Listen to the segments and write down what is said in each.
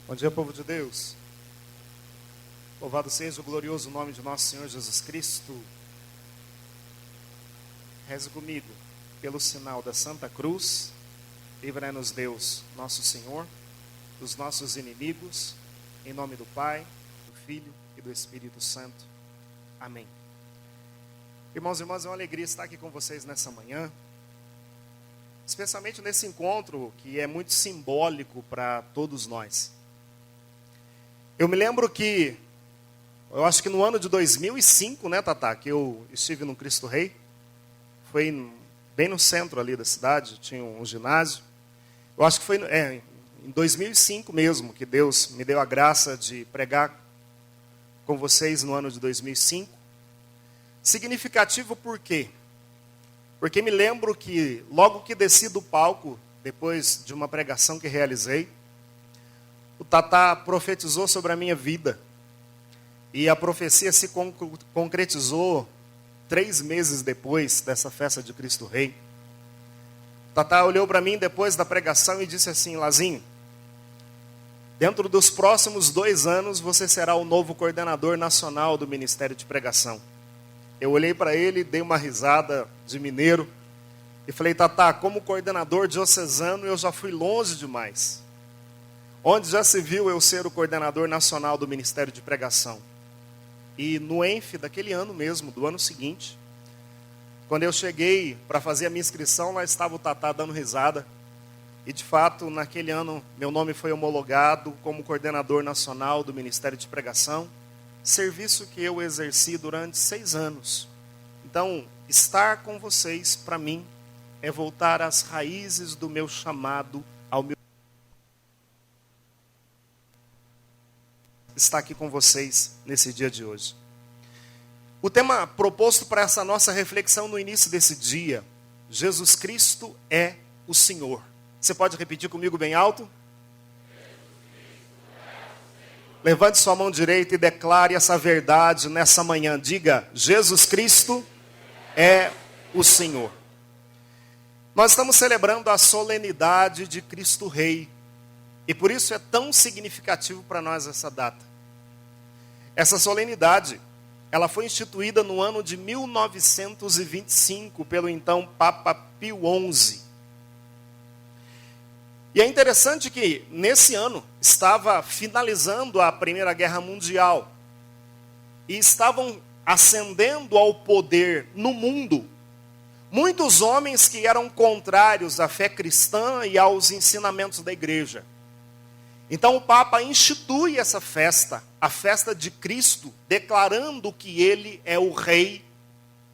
Bom dia, povo de Deus. Louvado seja o glorioso nome de nosso Senhor Jesus Cristo. Reze comigo, pelo sinal da Santa Cruz, livrai-nos Deus, nosso Senhor, dos nossos inimigos, em nome do Pai, do Filho e do Espírito Santo. Amém. Irmãos e irmãs, é uma alegria estar aqui com vocês nessa manhã, especialmente nesse encontro que é muito simbólico para todos nós. Eu me lembro que, eu acho que no ano de 2005, né, Tatá, que eu estive no Cristo Rei. Foi bem no centro ali da cidade, tinha um ginásio. Eu acho que foi em 2005 mesmo que Deus me deu a graça de pregar com vocês no ano de 2005. Significativo por quê? Porque me lembro que logo que desci do palco, depois de uma pregação que realizei, o Tatá profetizou sobre a minha vida. E a profecia se concretizou 3 meses depois dessa festa de Cristo Rei. O Tatá olhou para mim depois da pregação e disse assim: Lazinho, dentro dos próximos 2 anos você será o novo coordenador nacional do Ministério de Pregação. Eu olhei para ele, dei uma risada de mineiro e falei: Tatá, como coordenador diocesano eu já fui longe demais. Onde já se viu eu ser o coordenador nacional do Ministério de Pregação? E no ENF daquele ano mesmo, do ano seguinte, quando eu cheguei para fazer a minha inscrição, lá estava o Tatá dando risada. E de fato, naquele ano, meu nome foi homologado como coordenador nacional do Ministério de Pregação, serviço que eu exerci durante 6 anos. Então, estar com vocês, para mim, é voltar às raízes do meu chamado, ao meu estar aqui com vocês nesse dia de hoje. O tema proposto para essa nossa reflexão no início desse dia: Jesus Cristo é o Senhor. Você pode repetir comigo bem alto? Levante sua mão direita e declare essa verdade nessa manhã. Diga: Jesus Cristo é o Senhor. Nós estamos celebrando a solenidade de Cristo Rei. E por isso é tão significativo para nós essa data. Essa solenidade, ela foi instituída no ano de 1925 pelo então Papa Pio XI. E é interessante que nesse ano estava finalizando a Primeira Guerra Mundial e estavam ascendendo ao poder no mundo muitos homens que eram contrários à fé cristã e aos ensinamentos da igreja. Então o Papa institui essa festa, a festa de Cristo, declarando que ele é o Rei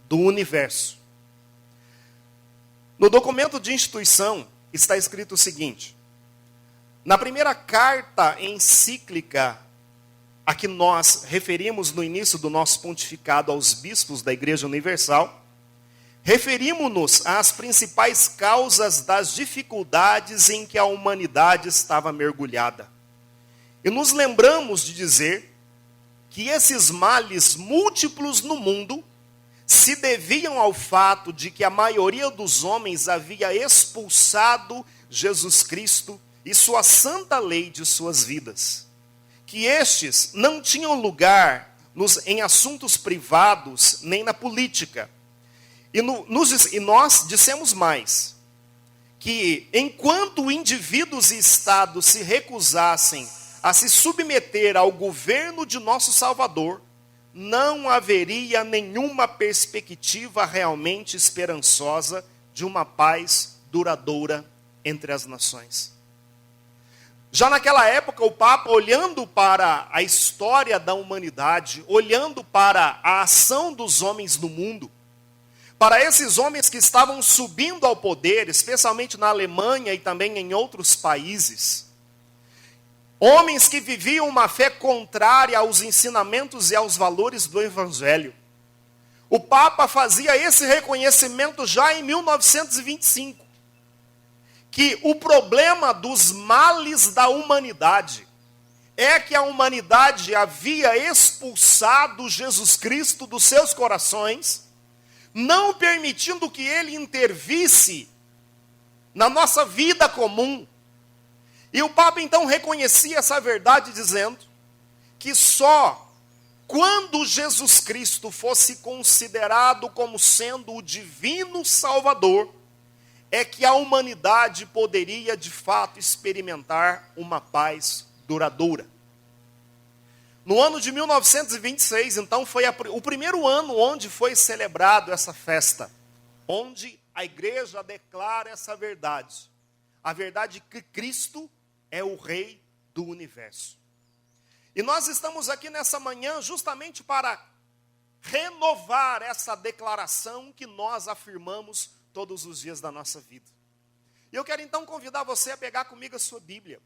do universo. No documento de instituição está escrito o seguinte: na primeira carta encíclica a que nós referimos no início do nosso pontificado aos bispos da Igreja Universal, referimos-nos às principais causas das dificuldades em que a humanidade estava mergulhada. E nos lembramos de dizer que esses males múltiplos no mundo se deviam ao fato de que a maioria dos homens havia expulsado Jesus Cristo e sua santa lei de suas vidas. Que estes não tinham lugar em assuntos privados nem na política. E nós dissemos mais, que enquanto indivíduos e estados se recusassem a se submeter ao governo de nosso Salvador, não haveria nenhuma perspectiva realmente esperançosa de uma paz duradoura entre as nações. Já naquela época, o Papa, olhando para a história da humanidade, olhando para a ação dos homens no mundo, para esses homens que estavam subindo ao poder, especialmente na Alemanha e também em outros países, homens que viviam uma fé contrária aos ensinamentos e aos valores do Evangelho, o Papa fazia esse reconhecimento já em 1925, que o problema dos males da humanidade é que a humanidade havia expulsado Jesus Cristo dos seus corações, não permitindo que ele intervisse na nossa vida comum. E o Papa então reconhecia essa verdade dizendo que só quando Jesus Cristo fosse considerado como sendo o divino Salvador, é que a humanidade poderia de fato experimentar uma paz duradoura. No ano de 1926, então, foi o primeiro ano onde foi celebrado essa festa, onde a igreja declara essa verdade. A verdade que Cristo é o Rei do universo. E nós estamos aqui nessa manhã justamente para renovar essa declaração que nós afirmamos todos os dias da nossa vida. E eu quero então convidar você a pegar comigo a sua Bíblia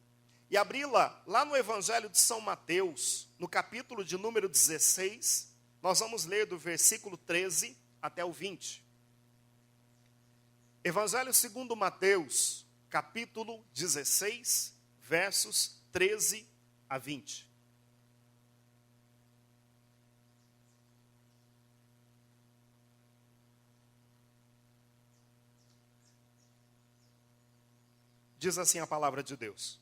e abri-la lá no Evangelho de São Mateus, no capítulo de número 16, nós vamos ler do versículo 13 até o 20. Evangelho segundo Mateus, capítulo 16, versos 13 a 20. Diz assim a palavra de Deus.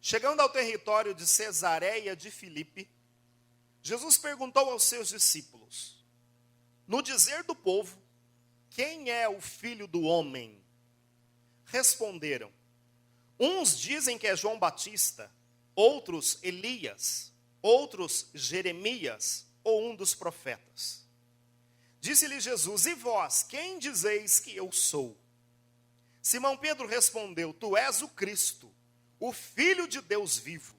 Chegando ao território de Cesareia de Filipe, Jesus perguntou aos seus discípulos: no dizer do povo, quem é o filho do homem? Responderam: uns dizem que é João Batista, outros Elias, outros Jeremias ou um dos profetas. Disse-lhe Jesus: e vós, quem dizeis que eu sou? Simão Pedro respondeu: tu és o Cristo, o Filho de Deus vivo.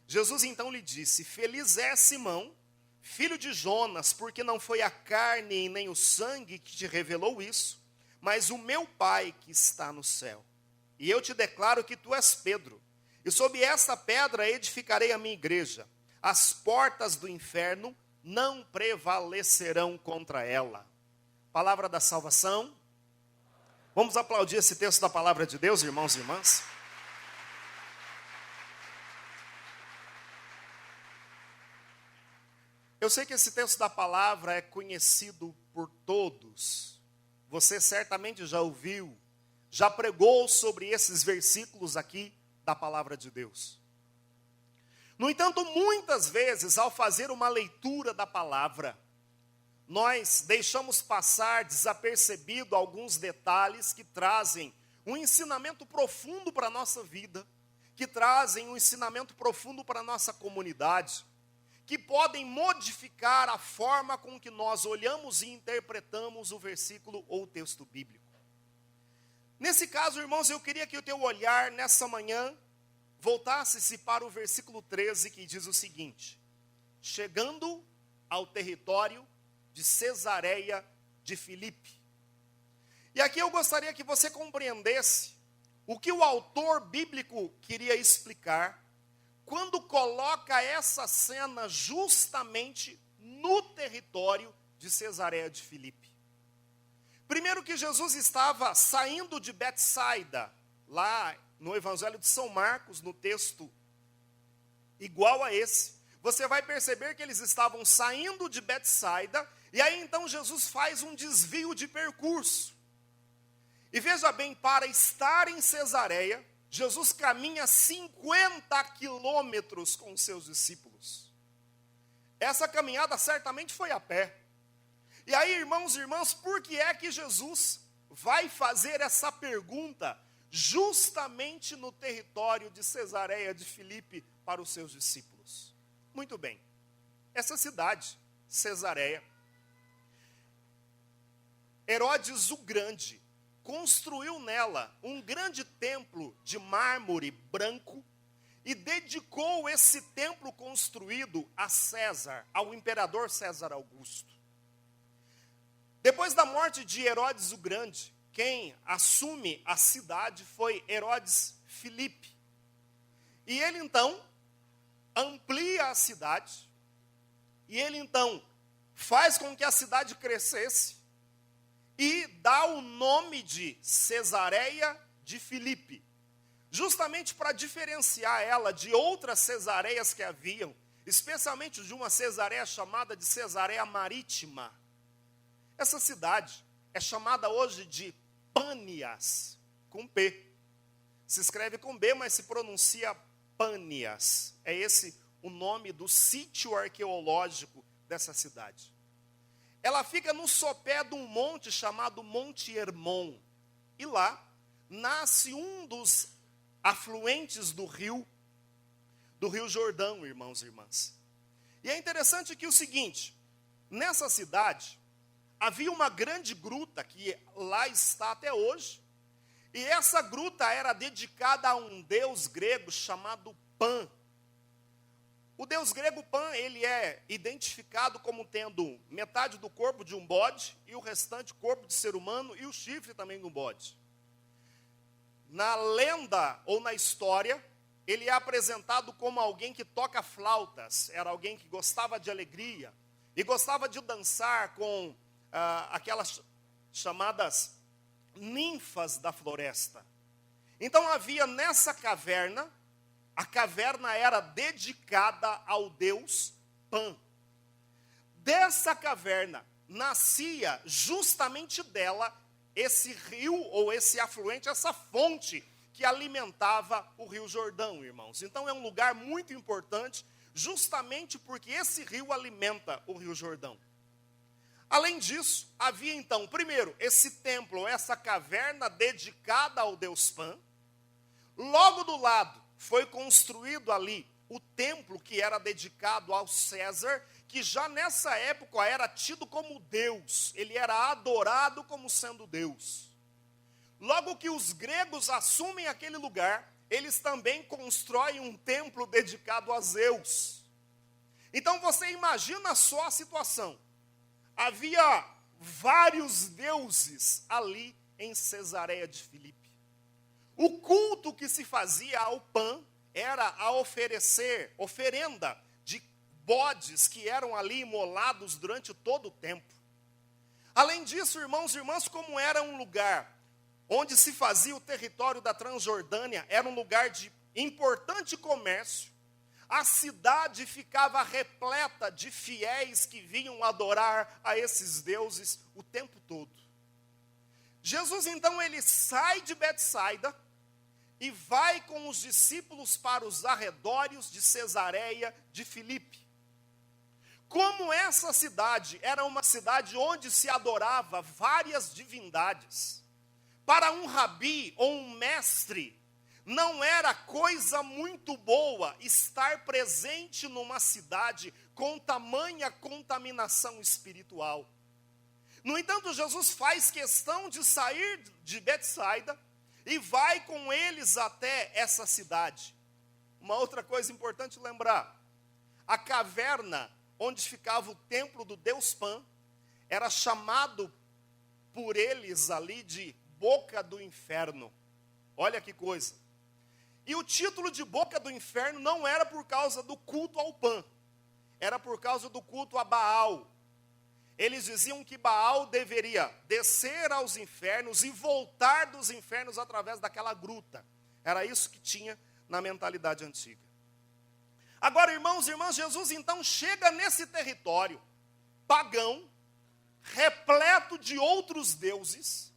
Jesus então lhe disse: feliz é Simão, filho de Jonas, porque não foi a carne e nem o sangue que te revelou isso, mas o meu Pai que está no céu. E eu te declaro que tu és Pedro, e sob esta pedra edificarei a minha igreja. As portas do inferno não prevalecerão contra ela. Palavra da salvação. Vamos aplaudir esse texto da palavra de Deus, irmãos e irmãs? Eu sei que esse texto da palavra é conhecido por todos. Você certamente já ouviu, já pregou sobre esses versículos aqui da palavra de Deus. No entanto, muitas vezes, ao fazer uma leitura da palavra, nós deixamos passar desapercebido alguns detalhes que trazem um ensinamento profundo para a nossa vida, que trazem um ensinamento profundo para a nossa comunidade, que podem modificar a forma com que nós olhamos e interpretamos o versículo ou o texto bíblico. Nesse caso, irmãos, eu queria que o teu olhar nessa manhã voltasse-se para o versículo 13, que diz o seguinte: chegando ao território de Cesareia de Filipe. E aqui eu gostaria que você compreendesse o que o autor bíblico queria explicar quando coloca essa cena justamente no território de Cesareia de Filipe. Primeiro que Jesus estava saindo de Betsaida, lá no Evangelho de São Marcos, no texto igual a esse, você vai perceber que eles estavam saindo de Betsaida, e aí então Jesus faz um desvio de percurso. E veja bem, para estar em Cesareia, Jesus caminha 50 quilômetros com os seus discípulos. Essa caminhada certamente foi a pé. E aí, irmãos e irmãs, por que é que Jesus vai fazer essa pergunta justamente no território de Cesareia de Filipe para os seus discípulos? Muito bem, essa cidade, Cesareia, Herodes o Grande construiu nela um grande templo de mármore branco e dedicou esse templo construído a César, ao imperador César Augusto. Depois da morte de Herodes o Grande, quem assume a cidade foi Herodes Filipe. E ele então amplia a cidade, e ele então faz com que a cidade crescesse, e dá o nome de Cesareia de Filipe, justamente para diferenciar ela de outras Cesareias que haviam, especialmente de uma Cesareia chamada de Cesareia Marítima. Essa cidade é chamada hoje de Pânias, com P. se escreve com B, mas se pronuncia Pânias. É esse o nome do sítio arqueológico dessa cidade. Ela fica no sopé de um monte chamado Monte Hermon. E lá nasce um dos afluentes do Rio Jordão, irmãos e irmãs. E é interessante que o seguinte, nessa cidade, havia uma grande gruta que lá está até hoje, e essa gruta era dedicada a um deus grego chamado Pan. O deus grego Pan, ele é identificado como tendo metade do corpo de um bode, e o restante corpo de ser humano, e o chifre também de um bode. Na lenda ou na história, ele é apresentado como alguém que toca flautas, era alguém que gostava de alegria, e gostava de dançar com aquelas chamadas ninfas da floresta. Então havia nessa caverna, a caverna era dedicada ao deus Pan. Dessa caverna nascia justamente dela esse rio ou esse afluente, essa fonte que alimentava o Rio Jordão, irmãos. Então é um lugar muito importante, justamente porque esse rio alimenta o Rio Jordão. Além disso, havia então, primeiro, esse templo, essa caverna dedicada ao deus Pan. Logo do lado, foi construído ali o templo que era dedicado ao César, que já nessa época era tido como Deus, ele era adorado como sendo Deus. Logo que os gregos assumem aquele lugar, eles também constroem um templo dedicado a Zeus. Então você imagina só a situação. Havia vários deuses ali em Cesareia de Filipe. O culto que se fazia ao Pan era a oferecer oferenda de bodes que eram ali imolados durante todo o tempo. Além disso, irmãos e irmãs, como era um lugar onde se fazia o território da Transjordânia, era um lugar de importante comércio, a cidade ficava repleta de fiéis que vinham adorar a esses deuses o tempo todo. Jesus, então, ele sai de Betsaida e vai com os discípulos para os arredores de Cesareia de Filipe. Como essa cidade era uma cidade onde se adorava várias divindades, para um rabi ou um mestre, não era coisa muito boa estar presente numa cidade com tamanha contaminação espiritual. No entanto, Jesus faz questão de sair de Betsaida e vai com eles até essa cidade. Uma outra coisa importante lembrar, a caverna onde ficava o templo do deus Pan, era chamado por eles ali de Boca do Inferno. Olha que coisa. E o título de Boca do Inferno não era por causa do culto ao Pan, era por causa do culto a Baal. Eles diziam que Baal deveria descer aos infernos e voltar dos infernos através daquela gruta. Era isso que tinha na mentalidade antiga. Agora, irmãos e irmãs, Jesus então chega nesse território pagão, repleto de outros deuses,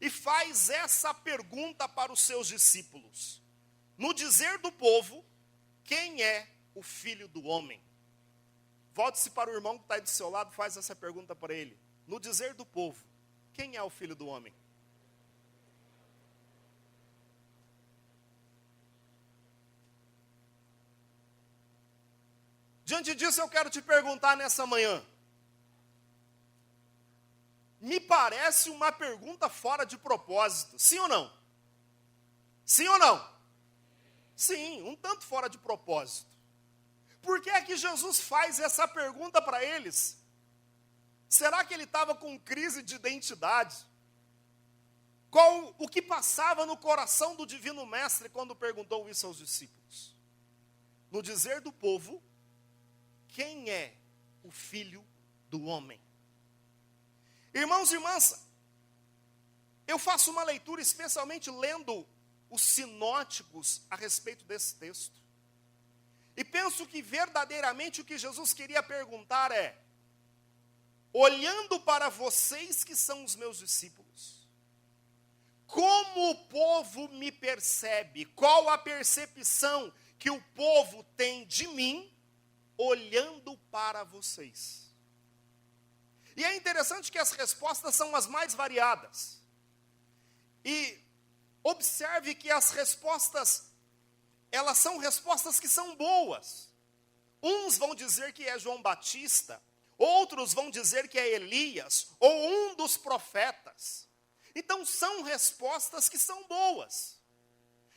e faz essa pergunta para os seus discípulos. No dizer do povo, quem é o Filho do Homem? Volte-se para o irmão que está aí do seu lado e faz essa pergunta para ele. No dizer do povo, quem é o Filho do Homem? Diante disso, eu quero te perguntar nessa manhã. Me parece uma pergunta fora de propósito. Sim ou não? Sim ou não? Sim, um tanto fora de propósito. Por que é que Jesus faz essa pergunta para eles? Será que ele estava com crise de identidade? O que passava no coração do Divino Mestre quando perguntou isso aos discípulos? No dizer do povo, quem é o Filho do Homem? Irmãos e irmãs, eu faço uma leitura especialmente lendo os sinóticos a respeito desse texto. E penso que verdadeiramente o que Jesus queria perguntar é, olhando para vocês que são os meus discípulos, como o povo me percebe? Qual a percepção que o povo tem de mim olhando para vocês? E é interessante que as respostas são as mais variadas. E observe que as respostas, elas são respostas que são boas. Uns vão dizer que é João Batista, outros vão dizer que é Elias, ou um dos profetas. Então são respostas que são boas.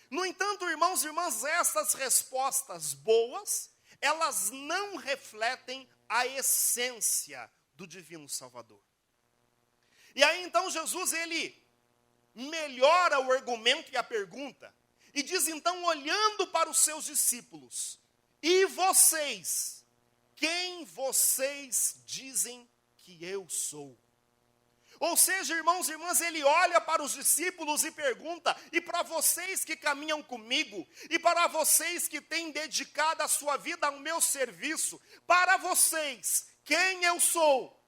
No entanto, irmãos e irmãs, essas respostas boas, elas não refletem a essência do divino Salvador. E aí então Jesus, ele melhora o argumento e a pergunta, e diz então, olhando para os seus discípulos: e vocês, quem vocês dizem que eu sou? Ou seja, irmãos e irmãs, ele olha para os discípulos e pergunta: e para vocês que caminham comigo, e para vocês que têm dedicado a sua vida ao meu serviço, para vocês, quem eu sou?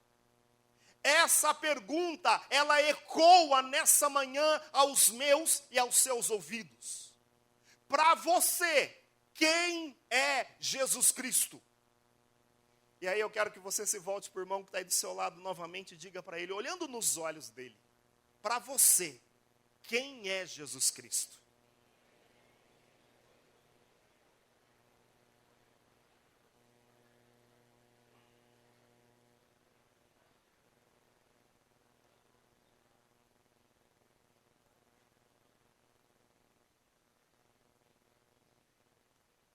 Essa pergunta, ela ecoa nessa manhã aos meus e aos seus ouvidos. Para você, quem é Jesus Cristo? E aí eu quero que você se volte para o irmão que está aí do seu lado novamente e diga para ele, olhando nos olhos dele: para você, quem é Jesus Cristo?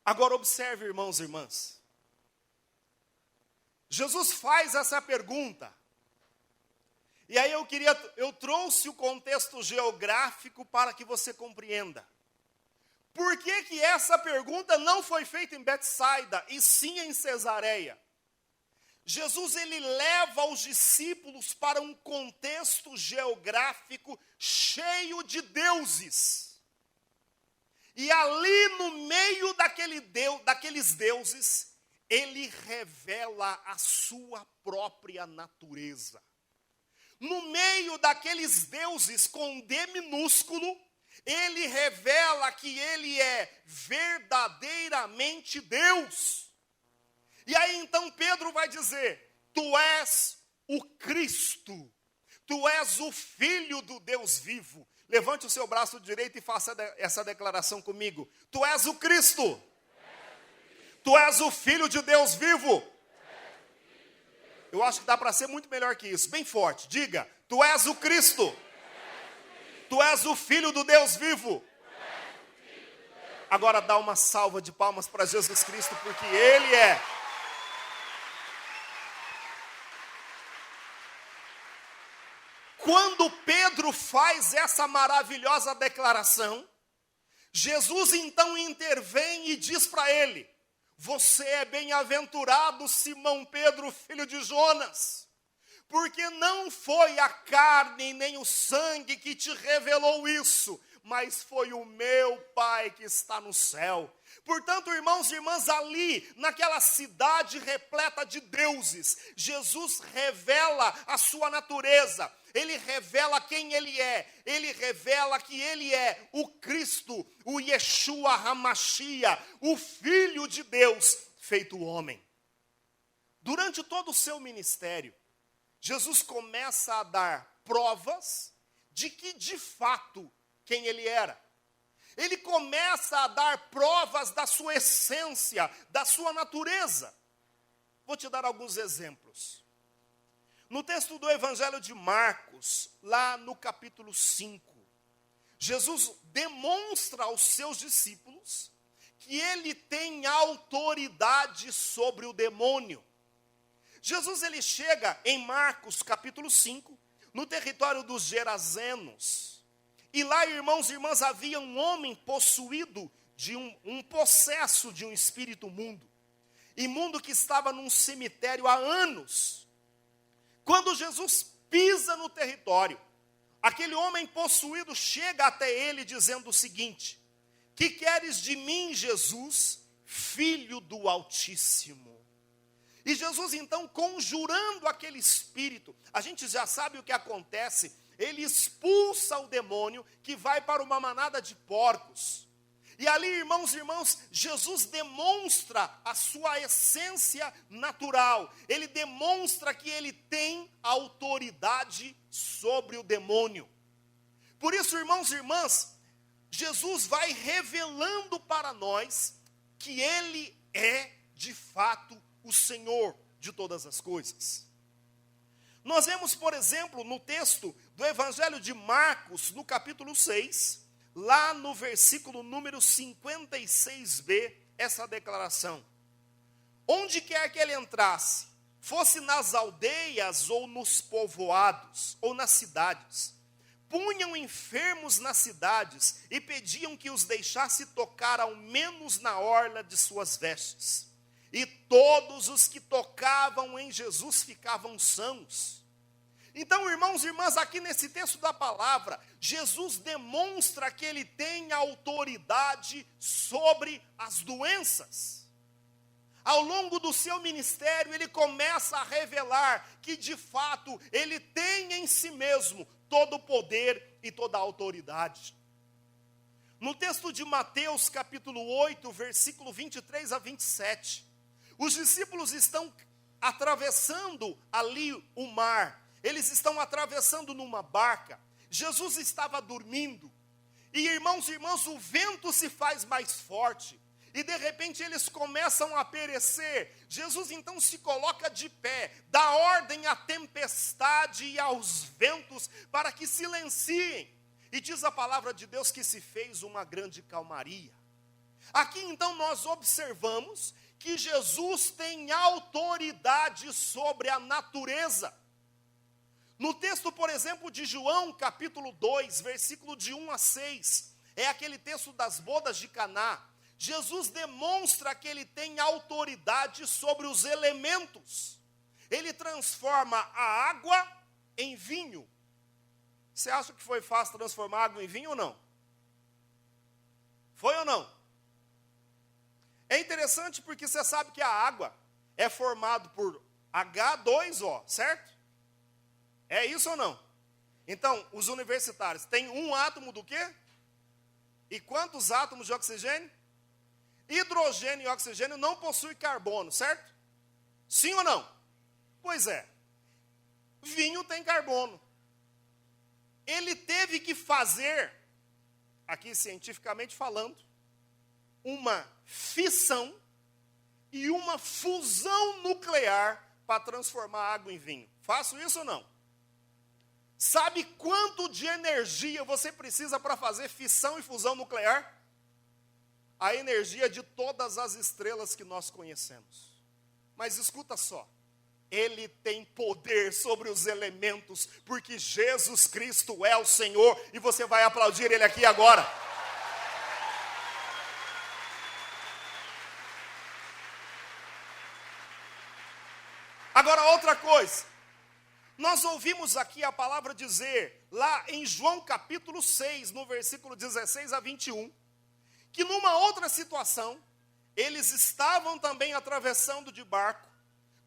Agora observe, irmãos e irmãs. Jesus faz essa pergunta. E aí eu trouxe o contexto geográfico para que você compreenda. Por que que essa pergunta não foi feita em Betsaida, e sim em Cesareia? Jesus, ele leva os discípulos para um contexto geográfico cheio de deuses. E ali no meio daqueles deuses, ele revela a sua própria natureza. No meio daqueles deuses com D minúsculo, ele revela que ele é verdadeiramente Deus. E aí então Pedro vai dizer: tu és o Cristo, tu és o Filho do Deus vivo. Levante o seu braço direito e faça essa declaração comigo: tu és o Cristo, tu és o Filho de Deus vivo. Eu acho que dá para ser muito melhor que isso, bem forte, diga: tu és o Cristo, tu és o Filho do Deus vivo. Agora dá uma salva de palmas para Jesus Cristo, porque Ele é. Quando Pedro faz essa maravilhosa declaração, Jesus então intervém e diz para ele: você é bem-aventurado, Simão Pedro, filho de Jonas, porque não foi a carne nem o sangue que te revelou isso, mas foi o meu Pai que está no céu. Portanto, irmãos e irmãs, ali, naquela cidade repleta de deuses, Jesus revela a sua natureza. Ele revela quem ele é. Ele revela que ele é o Cristo, o Yeshua HaMashiach, o Filho de Deus feito homem. Durante todo o seu ministério, Jesus começa a dar provas de que, de fato, quem ele era. Ele começa a dar provas da sua essência, da sua natureza. Vou te dar alguns exemplos. No texto do Evangelho de Marcos, lá no capítulo 5, Jesus demonstra aos seus discípulos que ele tem autoridade sobre o demônio. Jesus, ele chega em Marcos capítulo 5, no território dos Gerazenos. E lá, irmãos e irmãs, havia um homem possuído de um possesso de um espírito imundo. Imundo que estava num cemitério há anos. Quando Jesus pisa no território, aquele homem possuído chega até ele dizendo o seguinte: que queres de mim, Jesus, Filho do Altíssimo? E Jesus então, conjurando aquele espírito, a gente já sabe o que acontece ele expulsa o demônio que vai para uma manada de porcos. E ali, irmãos e irmãs, Jesus demonstra a sua essência natural. Ele demonstra que ele tem autoridade sobre o demônio. Por isso, irmãos e irmãs, Jesus vai revelando para nós que ele é, de fato, o Senhor de todas as coisas. Nós vemos, por exemplo, no texto do Evangelho de Marcos, no capítulo 6, lá no versículo número 56b, essa declaração. Onde quer que ele entrasse, fosse nas aldeias ou nos povoados, ou nas cidades, punham enfermos nas cidades e pediam que os deixasse tocar ao menos na orla de suas vestes. E todos os que tocavam em Jesus ficavam sãos. Então, irmãos e irmãs, aqui nesse texto da palavra, Jesus demonstra que ele tem autoridade sobre as doenças. Ao longo do seu ministério, ele começa a revelar que, de fato, ele tem em si mesmo todo o poder e toda a autoridade. No texto de Mateus, capítulo 8, versículo 23 a 27, os discípulos estão atravessando ali o mar. Eles estão atravessando numa barca. Jesus estava dormindo. E, irmãos e irmãs, o vento se faz mais forte. E de repente eles começam a perecer. Jesus então se coloca de pé, dá ordem à tempestade e aos ventos para que silenciem. E diz a palavra de Deus que se fez uma grande calmaria. Aqui então nós observamos que Jesus tem autoridade sobre a natureza. No texto, por exemplo, de João, capítulo 2, versículo de 1 a 6, é aquele texto das bodas de Caná. Jesus demonstra que ele tem autoridade sobre os elementos. Ele transforma a água em vinho. Você acha que foi fácil transformar água em vinho ou não? Foi ou não? É interessante porque você sabe que a água é formada por H2O, certo? É isso ou não? Então, os universitários têm um átomo do quê? E quantos átomos de oxigênio? Hidrogênio e oxigênio não possuem carbono, certo? Sim ou não? Pois é. Vinho tem carbono. Ele teve que fazer, aqui cientificamente falando, uma fissão e uma fusão nuclear para transformar água em vinho. Faço isso ou não? Sabe quanto de energia você precisa para fazer fissão e fusão nuclear? A energia de todas as estrelas que nós conhecemos. Mas escuta só, ele tem poder sobre os elementos, porque Jesus Cristo é o Senhor, e você vai aplaudir ele aqui agora. Agora outra coisa, nós ouvimos aqui a palavra dizer, lá em João capítulo 6, no versículo 16 a 21, que numa outra situação, eles estavam também atravessando de barco,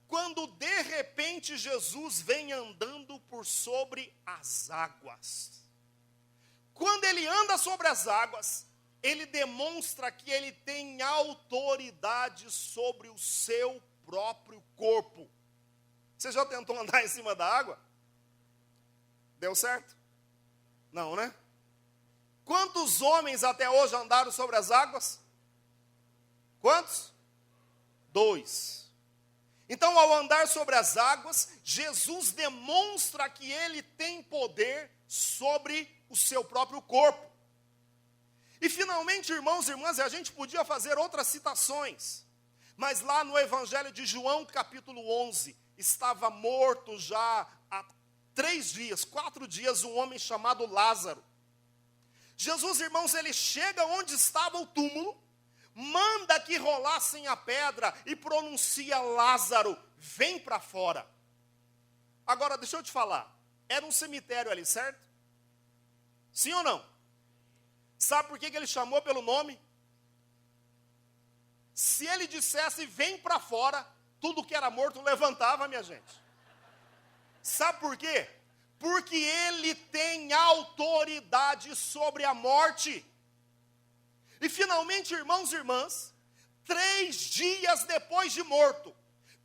quando de repente Jesus vem andando por sobre as águas. Quando ele anda sobre as águas, ele demonstra que ele tem autoridade sobre o seu próprio corpo. Você já tentou andar em cima da água? Deu certo? Não, né? Quantos homens até hoje andaram sobre as águas? Quantos? 2. Então, ao andar sobre as águas, Jesus demonstra que ele tem poder sobre o seu próprio corpo. E finalmente, irmãos e irmãs, a gente podia fazer outras citações. Mas lá no Evangelho de João, capítulo 11, estava morto já há 3 dias, 4 dias, um homem chamado Lázaro. Jesus, irmãos, ele chega onde estava o túmulo, manda que rolassem a pedra e pronuncia: Lázaro, vem para fora. Agora, deixa eu te falar, era um cemitério ali, certo? Sim ou não? Sabe por que ele chamou pelo nome? Se ele dissesse vem para fora, tudo que era morto levantava, minha gente. Sabe por quê? porque ele tem autoridade sobre a morte. E finalmente, irmãos e irmãs, 3 dias depois de morto,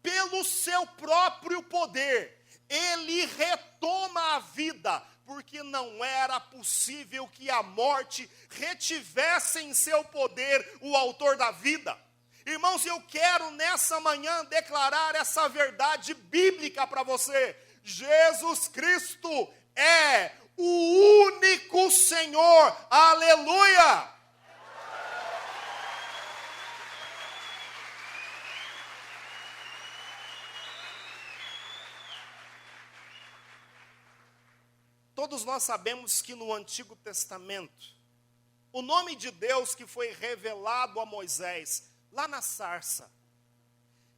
pelo seu próprio poder, ele retoma a vida, porque não era possível que a morte retivesse em seu poder o autor da vida. Irmãos, eu quero nessa manhã declarar essa verdade bíblica para você. Jesus Cristo é o único Senhor. Aleluia! Todos nós sabemos que no Antigo Testamento, o nome de Deus que foi revelado a Moisés, lá na sarça,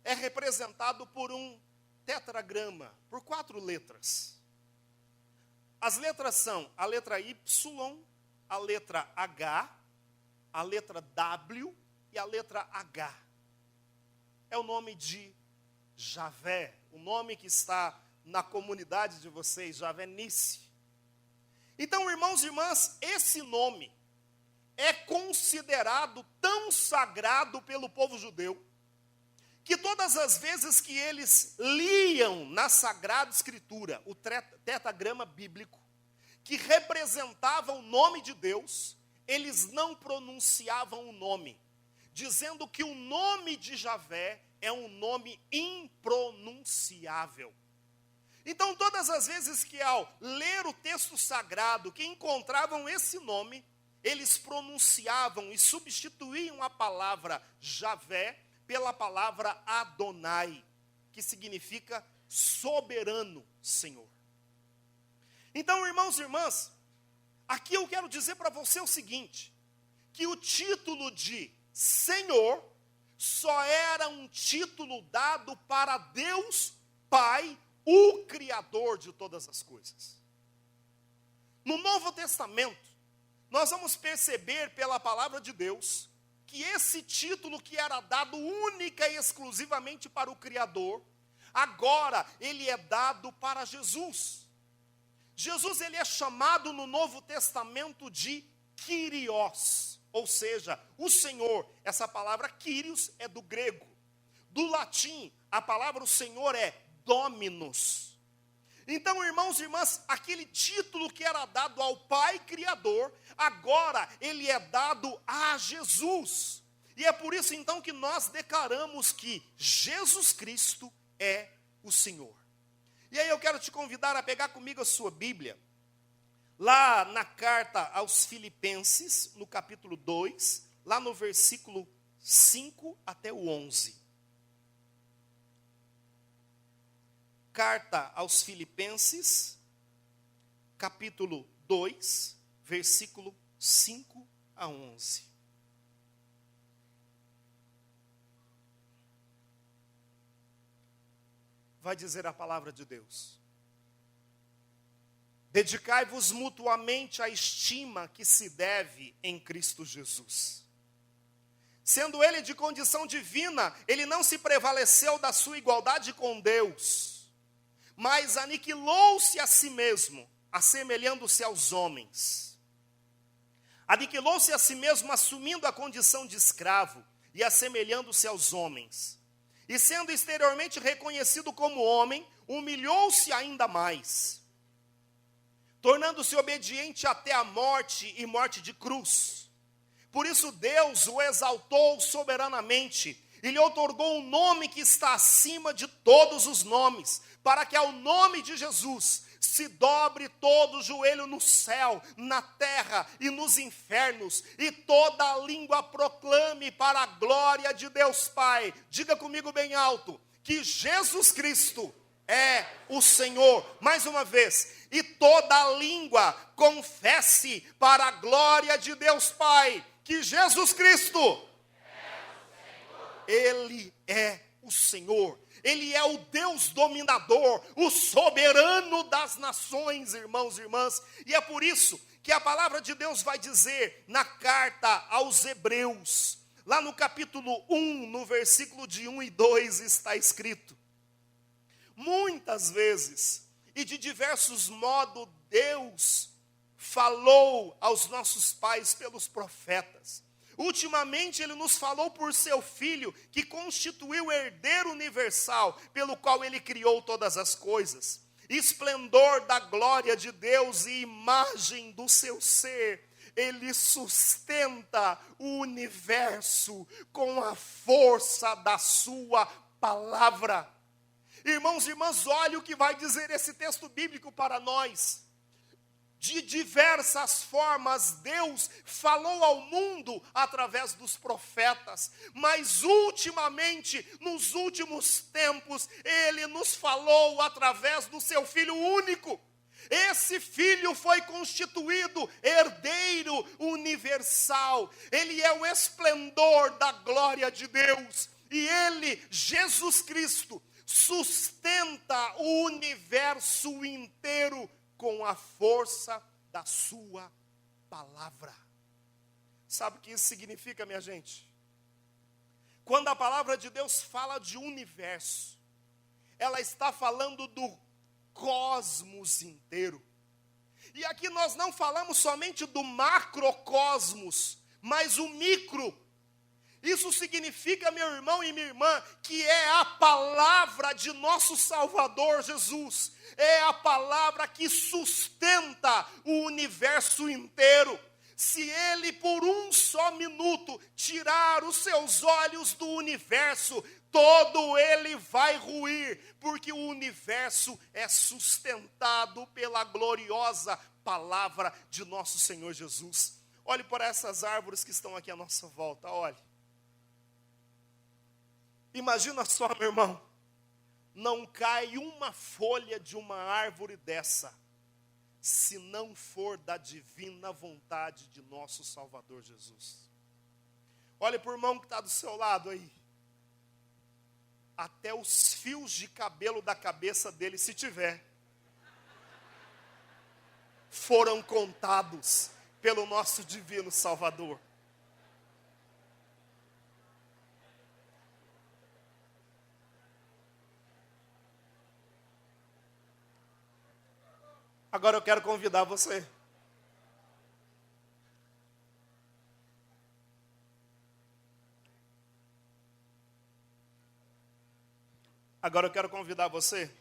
é representado por um tetragrama, por 4 letras. As letras são a letra Y, a letra H, a letra W e a letra H. É o nome de Javé, o nome que está na comunidade de vocês, Javé Nissi. Então, irmãos e irmãs, esse nome é considerado tão sagrado pelo povo judeu, que todas as vezes que eles liam na Sagrada Escritura o tetragrama bíblico, que representava o nome de Deus, eles não pronunciavam o nome, dizendo que o nome de Javé é um nome impronunciável. Então, todas as vezes que ao ler o texto sagrado, que encontravam esse nome, eles pronunciavam e substituíam a palavra Javé pela palavra Adonai, que significa soberano Senhor. Então, irmãos e irmãs, aqui eu quero dizer para você o seguinte, que o título de Senhor só era um título dado para Deus Pai, o Criador de todas as coisas. No Novo Testamento, nós vamos perceber pela palavra de Deus, que esse título que era dado única e exclusivamente para o Criador, agora ele é dado para Jesus. Jesus ele é chamado no Novo Testamento de Kyrios, ou seja, o Senhor. Essa palavra Kyrios é do grego. Do latim, a palavra o Senhor é Dominus. Então, irmãos e irmãs, aquele título que era dado ao Pai Criador, agora ele é dado a Jesus. E é por isso então que nós declaramos que Jesus Cristo é o Senhor. E aí eu quero te convidar a pegar comigo a sua Bíblia, lá na carta aos Filipenses, no capítulo 2, lá no versículo 5 até o 11. Carta aos Filipenses, capítulo 2, versículo 5 a 11. Vai dizer a palavra de Deus: dedicai-vos mutuamente à estima que se deve em Cristo Jesus. Sendo ele de condição divina, ele não se prevaleceu da sua igualdade com Deus, mas aniquilou-se a si mesmo, assemelhando-se aos homens. Aniquilou-se a si mesmo, assumindo a condição de escravo e assemelhando-se aos homens. E sendo exteriormente reconhecido como homem, humilhou-se ainda mais, tornando-se obediente até a morte e morte de cruz. Por isso Deus o exaltou soberanamente e lhe outorgou um nome que está acima de todos os nomes, para que ao nome de Jesus se dobre todo o joelho no céu, na terra e nos infernos, e toda a língua proclame para a glória de Deus Pai. Diga comigo bem alto, que Jesus Cristo é o Senhor. Mais uma vez, e toda a língua confesse para a glória de Deus Pai, que Jesus Cristo Ele é o Senhor. Ele é o Deus dominador, o soberano das nações, irmãos e irmãs. E é por isso que a palavra de Deus vai dizer na carta aos Hebreus, lá no capítulo 1, no versículo de 1 e 2, está escrito: muitas vezes E de diversos modos Deus falou aos nossos pais pelos profetas. Ultimamente ele nos falou por seu Filho, que constituiu o herdeiro universal, pelo qual ele criou todas as coisas. Esplendor da glória de Deus e imagem do seu ser. Ele sustenta o universo com a força da sua palavra. Irmãos e irmãs, olha o que vai dizer esse texto bíblico para nós. De diversas formas, Deus falou ao mundo através dos profetas, mas ultimamente, nos últimos tempos, Ele nos falou através do seu Filho único. Esse Filho foi constituído herdeiro universal, Ele é o esplendor da glória de Deus, e Ele, Jesus Cristo, sustenta o universo inteiro com a força da sua palavra. Sabe o que isso significa, minha gente? Quando a palavra de Deus fala de universo, ela está falando do cosmos inteiro. E aqui nós não falamos somente do macrocosmos, mas o micro. Isso significa, meu irmão e minha irmã, que é a palavra de nosso Salvador Jesus. É a palavra que sustenta o universo inteiro. Se ele por um só minuto tirar os seus olhos do universo, todo ele vai ruir, porque o universo é sustentado pela gloriosa palavra de nosso Senhor Jesus. Olhe para essas árvores que estão aqui à nossa volta, olhe. Imagina só, meu irmão, não cai uma folha de uma árvore dessa, se não for da divina vontade de nosso Salvador Jesus. Olha para o irmão que está do seu lado aí. Até os fios de cabelo da cabeça dele, se tiver, foram contados pelo nosso divino Salvador. Agora eu quero convidar você. Agora eu quero convidar você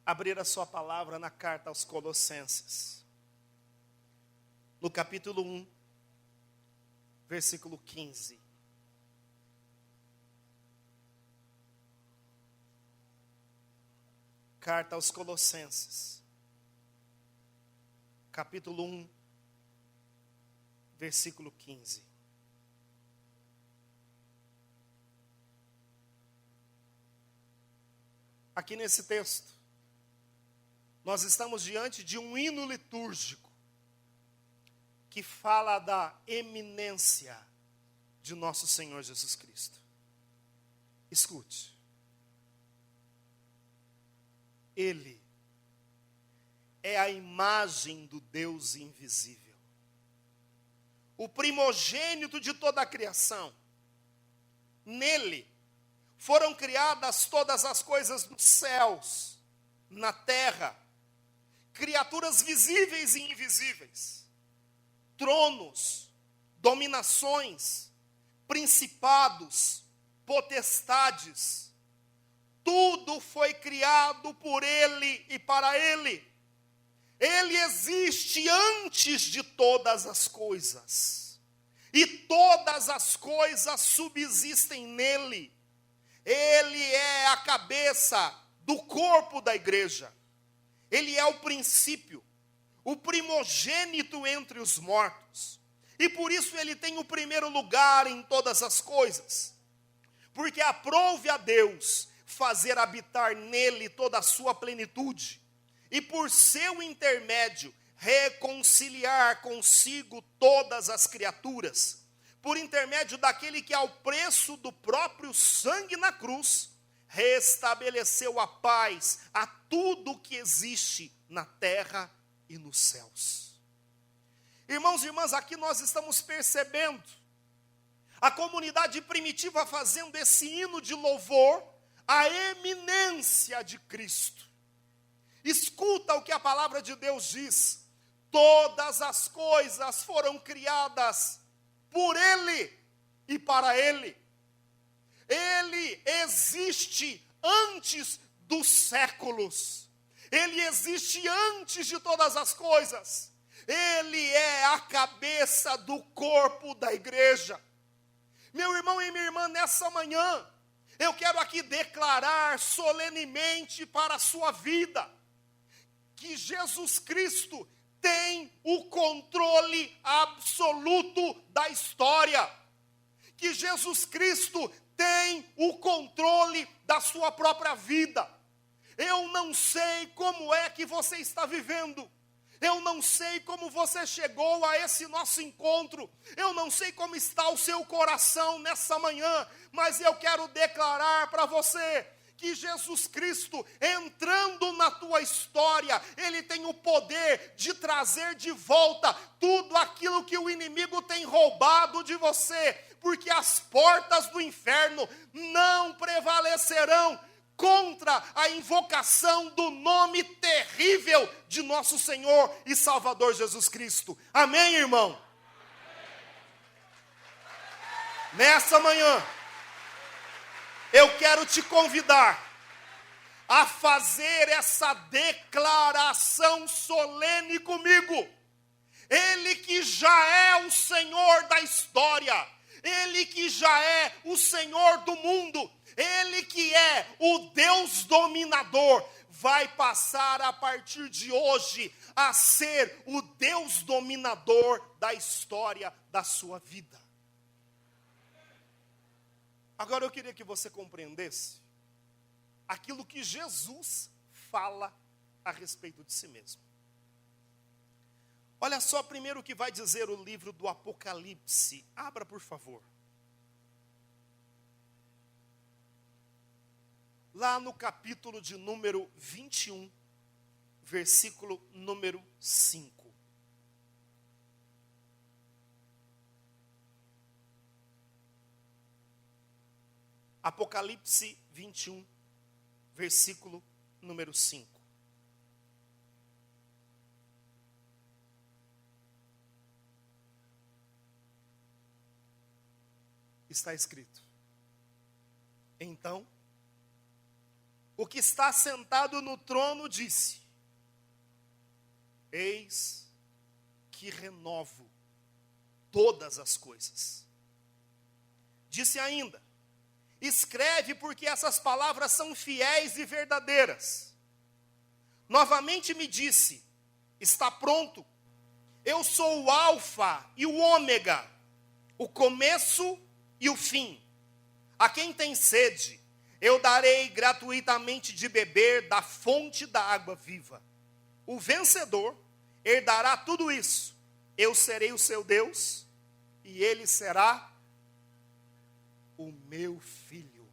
a abrir a sua palavra na carta aos Colossenses. No capítulo 1, versículo 15. Carta aos Colossenses, capítulo 1, versículo 15. Aqui nesse texto, nós estamos diante de um hino litúrgico que fala da eminência de nosso Senhor Jesus Cristo. Escute. Ele é a imagem do Deus invisível, o primogênito de toda a criação. Nele foram criadas todas as coisas nos céus, na terra, criaturas visíveis e invisíveis, tronos, dominações, principados, potestades. Tudo foi criado por Ele e para Ele. Ele existe antes de todas as coisas. E todas as coisas subsistem nele. Ele é a cabeça do corpo da igreja. Ele é o princípio, o primogênito entre os mortos. E por isso ele tem o primeiro lugar em todas as coisas. Porque aprouve a Deus fazer habitar nele toda a sua plenitude, e por seu intermédio reconciliar consigo todas as criaturas, por intermédio daquele que ao preço do próprio sangue na cruz, restabeleceu a paz a tudo que existe na terra e nos céus. Irmãos e irmãs, aqui nós estamos percebendo a comunidade primitiva fazendo esse hino de louvor, a eminência de Cristo. Escuta o que a palavra de Deus diz. Todas as coisas foram criadas por Ele e para Ele. Ele existe antes dos séculos. Ele existe antes de todas as coisas. Ele é a cabeça do corpo da igreja. Meu irmão e minha irmã, nessa manhã, eu quero aqui declarar solenemente para a sua vida, que Jesus Cristo tem o controle absoluto da história. Que Jesus Cristo tem o controle da sua própria vida. Eu não sei como é que você está vivendo. Eu não sei como você chegou a esse nosso encontro. Eu não sei como está o seu coração nessa manhã. Mas eu quero declarar para você que Jesus Cristo, entrando na tua história, Ele tem o poder de trazer de volta tudo aquilo que o inimigo tem roubado de você. Porque as portas do inferno não prevalecerão contra a invocação do nome terrível de nosso Senhor e Salvador Jesus Cristo. Amém, irmão? Nessa manhã, eu quero te convidar a fazer essa declaração solene comigo. Ele que já é o Senhor da história, Ele que já é o Senhor do mundo, Ele que é o Deus dominador, vai passar a partir de hoje a ser o Deus dominador da história da sua vida. Agora eu queria que você compreendesse aquilo que Jesus fala a respeito de si mesmo. Olha só primeiro o que vai dizer o livro do Apocalipse. Abra, por favor. Lá no capítulo de número 21, versículo número 5. Apocalipse 21, versículo número 5. Está escrito: então, o que está sentado no trono disse: eis que renovo todas as coisas. Disse ainda: escreve, porque essas palavras são fiéis e verdadeiras. Novamente me disse: está pronto. Eu sou o Alfa e o Ômega, o começo e o fim. A quem tem sede, eu darei gratuitamente de beber da fonte da água viva. O vencedor herdará tudo isso. Eu serei o seu Deus, e ele será o meu filho.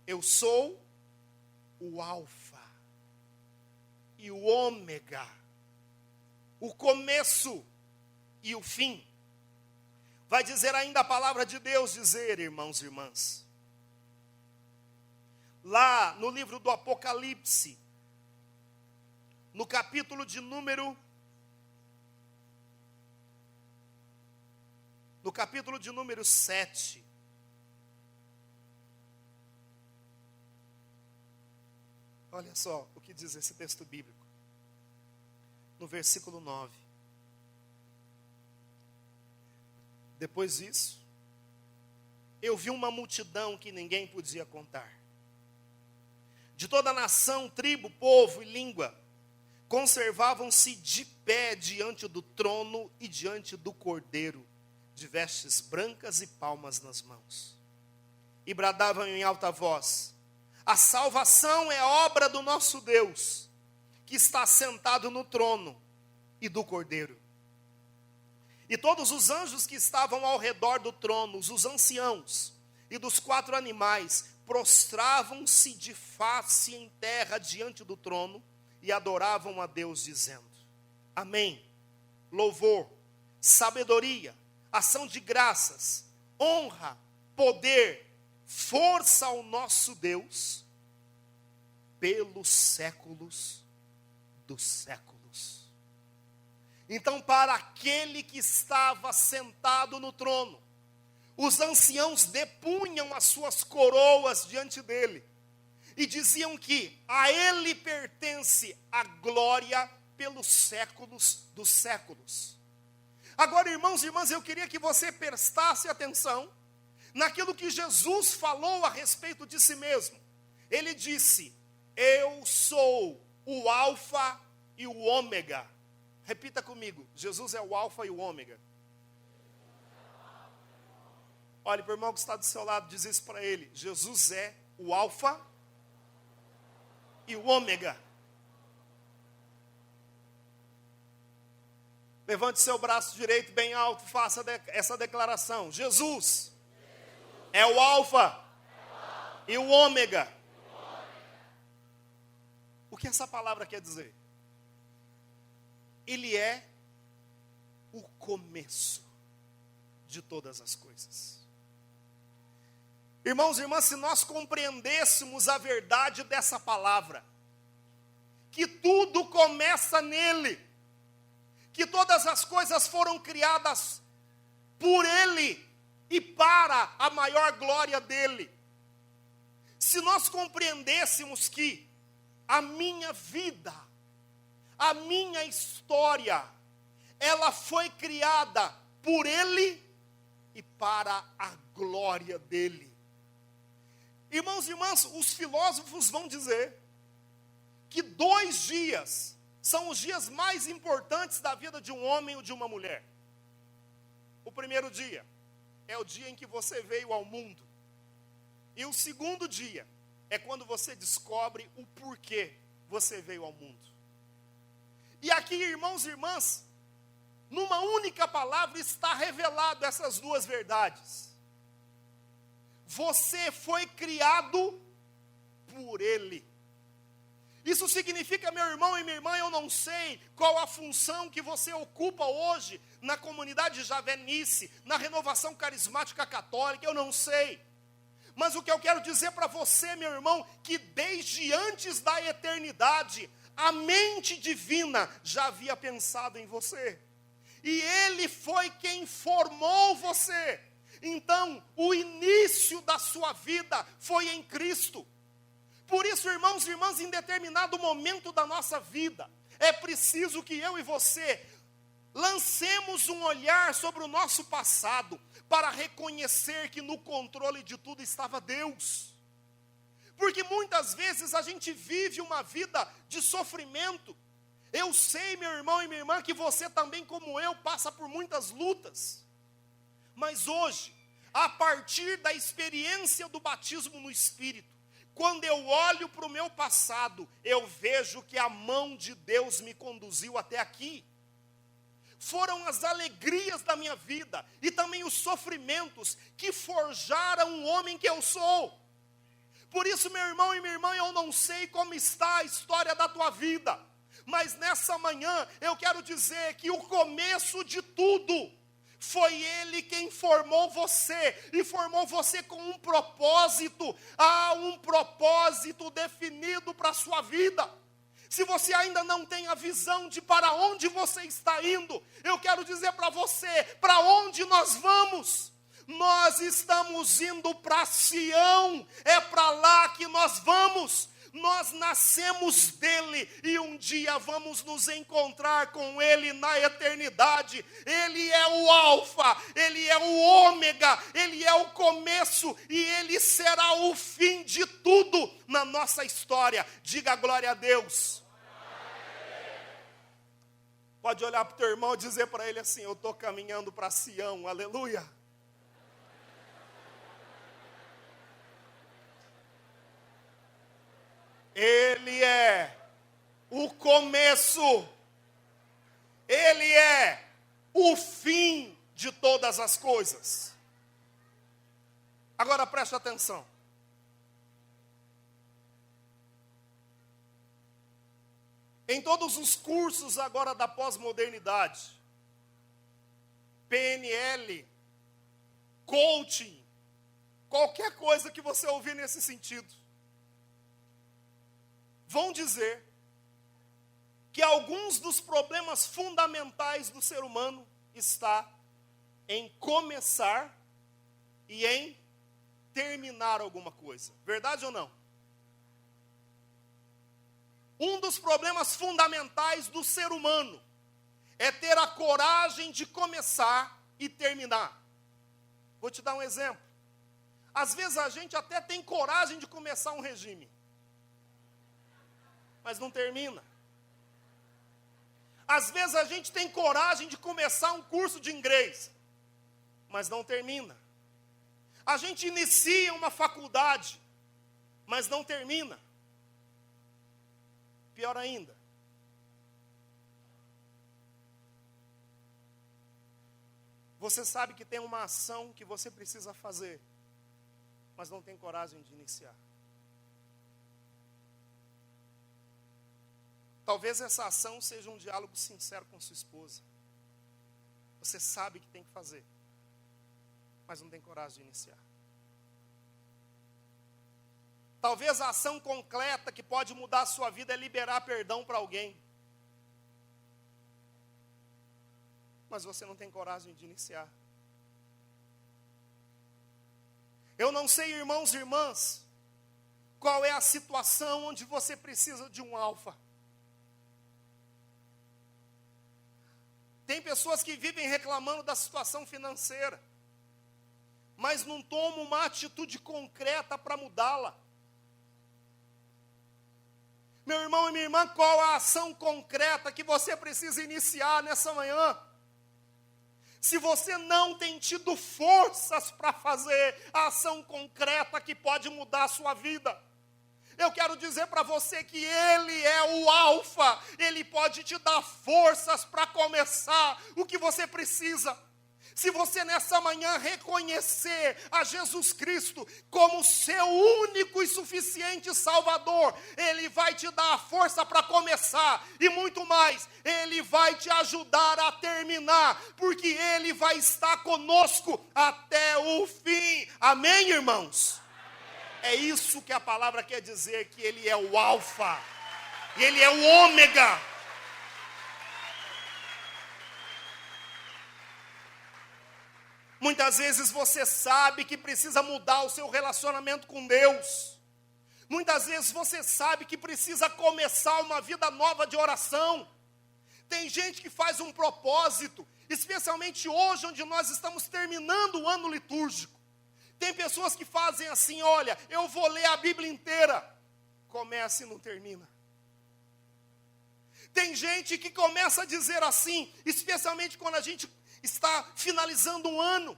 Eu sou o Alfa e o Ômega, o começo e o fim. Vai dizer ainda a palavra de Deus, dizer, irmãos e irmãs, lá no livro do Apocalipse, no capítulo de número 7, olha só o que diz esse texto bíblico, no versículo 9. Depois disso, eu vi uma multidão que ninguém podia contar. De toda nação, tribo, povo e língua, conservavam-se de pé diante do trono e diante do Cordeiro, de vestes brancas e palmas nas mãos. E bradavam em alta voz: a salvação é obra do nosso Deus, que está sentado no trono e do Cordeiro. E todos os anjos que estavam ao redor do trono, os anciãos e dos 4 animais, prostravam-se de face em terra diante do trono e adoravam a Deus, dizendo: amém, louvor, sabedoria, ação de graças, honra, poder, força ao nosso Deus, pelos séculos dos séculos. Então, para aquele que estava sentado no trono, os anciãos depunham as suas coroas diante dele e diziam que a ele pertence a glória pelos séculos dos séculos. Agora, irmãos e irmãs, eu queria que você prestasse atenção naquilo que Jesus falou a respeito de si mesmo. Ele disse: eu sou o alfa e o ômega. Repita comigo: Jesus é o alfa e o ômega. Olhe para o irmão que está do seu lado, diz isso para ele: Jesus é o alfa e o ômega. Levante seu braço direito bem alto, faça essa declaração: Jesus é o alfa e o ômega. O que essa palavra quer dizer? Ele é o começo de todas as coisas. Irmãos e irmãs, se nós compreendêssemos a verdade dessa palavra, que tudo começa nele, que todas as coisas foram criadas por ele e para a maior glória dele, se nós compreendêssemos que a minha vida, a minha história, ela foi criada por ele e para a glória dele. Irmãos e irmãs, os filósofos vão dizer que 2 dias são os dias mais importantes da vida de um homem ou de uma mulher. O primeiro dia é o dia em que você veio ao mundo. E o segundo dia é quando você descobre o porquê você veio ao mundo. E aqui, irmãos e irmãs, numa única palavra está revelado essas 2 verdades. Você foi criado por ele. Isso significa, meu irmão e minha irmã, eu não sei qual a função que você ocupa hoje na comunidade javenice, na renovação carismática católica, eu não sei. Mas o que eu quero dizer para você, meu irmão, que desde antes da eternidade, a mente divina já havia pensado em você. E ele foi quem formou você. Então, o início da sua vida foi em Cristo. Por isso, irmãos e irmãs, em determinado momento da nossa vida, é preciso que eu e você lancemos um olhar sobre o nosso passado, para reconhecer que no controle de tudo estava Deus. Porque muitas vezes a gente vive uma vida de sofrimento. Eu sei, meu irmão e minha irmã, que você também, como eu, passa por muitas lutas. Mas hoje, a partir da experiência do batismo no Espírito, quando eu olho para o meu passado, eu vejo que a mão de Deus me conduziu até aqui. Foram as alegrias da minha vida e também os sofrimentos que forjaram o homem que eu sou. Por isso, meu irmão e minha irmã, eu não sei como está a história da tua vida, mas nessa manhã eu quero dizer que o começo de tudo foi ele quem formou você, e formou você com um propósito. Há um propósito definido para a sua vida. Se você ainda não tem a visão de para onde você está indo, eu quero dizer para você, para onde nós vamos. Nós estamos indo para Sião, é para lá que nós vamos. Nós nascemos dele e um dia vamos nos encontrar com ele na eternidade. Ele é o alfa, ele é o ômega, ele é o começo e ele será o fim de tudo na nossa história. Diga glória a Deus. Pode olhar para o teu irmão e dizer para ele assim: eu estou caminhando para Sião, aleluia. Ele é o começo, ele é o fim de todas as coisas. Agora preste atenção. Em todos os cursos agora da pós-modernidade, PNL, coaching, qualquer coisa que você ouvir nesse sentido, vão dizer que alguns dos problemas fundamentais do ser humano está em começar e em terminar alguma coisa. Verdade ou não? Um dos problemas fundamentais do ser humano é ter a coragem de começar e terminar. Vou te dar um exemplo. Às vezes a gente até tem coragem de começar um regime, mas não termina. Às vezes a gente tem coragem de começar um curso de inglês, mas não termina. A gente inicia uma faculdade, mas não termina. Pior ainda, você sabe que tem uma ação que você precisa fazer, mas não tem coragem de iniciar. Talvez essa ação seja um diálogo sincero com sua esposa. Você sabe que tem que fazer, mas não tem coragem de iniciar. Talvez a ação concreta que pode mudar a sua vida é liberar perdão para alguém. Mas você não tem coragem de iniciar. Eu não sei, irmãos e irmãs, qual é a situação onde você precisa de um alfa. Tem pessoas que vivem reclamando da situação financeira, mas não tomam uma atitude concreta para mudá-la. Meu irmão e minha irmã, qual a ação concreta que você precisa iniciar nessa manhã? Se você não tem tido forças para fazer a ação concreta que pode mudar a sua vida, eu quero dizer para você que Ele é o alfa, Ele pode te dar forças para começar o que você precisa. Se você nessa manhã reconhecer a Jesus Cristo como seu único e suficiente Salvador, Ele vai te dar a força para começar e muito mais, Ele vai te ajudar a terminar, porque Ele vai estar conosco até o fim. Amém, irmãos? É isso que a palavra quer dizer, que Ele é o alfa, Ele é o ômega. Muitas vezes você sabe que precisa mudar o seu relacionamento com Deus. Muitas vezes você sabe que precisa começar uma vida nova de oração. Tem gente que faz um propósito, especialmente hoje, onde nós estamos terminando o ano litúrgico. Tem pessoas que fazem assim: olha, eu vou ler a Bíblia inteira. Começa e não termina. Tem gente que começa a dizer assim, especialmente quando a gente está finalizando um ano.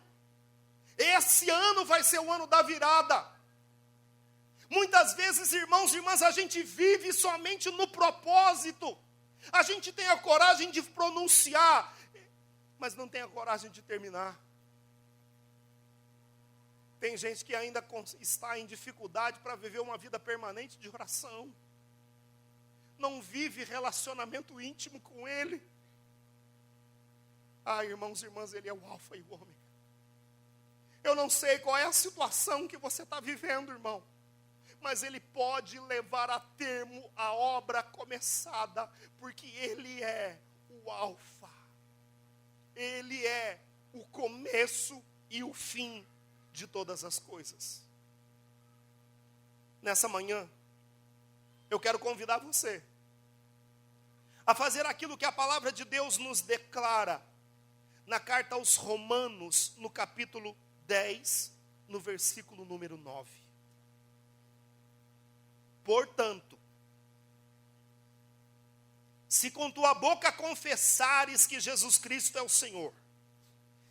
Esse ano vai ser o ano da virada. Muitas vezes, irmãos e irmãs, a gente vive somente no propósito. A gente tem a coragem de pronunciar, mas não tem a coragem de terminar. Tem gente que ainda está em dificuldade para viver uma vida permanente de oração. Não vive relacionamento íntimo com Ele. Ah, irmãos e irmãs, Ele é o alfa e o ômega. Eu não sei qual é a situação que você está vivendo, irmão, mas Ele pode levar a termo a obra começada, porque Ele é o alfa. Ele é o começo e o fim de todas as coisas. Nessa manhã, eu quero convidar você a fazer aquilo que a palavra de Deus nos declara na carta aos Romanos, no capítulo 10, no versículo número 9. Portanto, se com tua boca confessares que Jesus Cristo é o Senhor,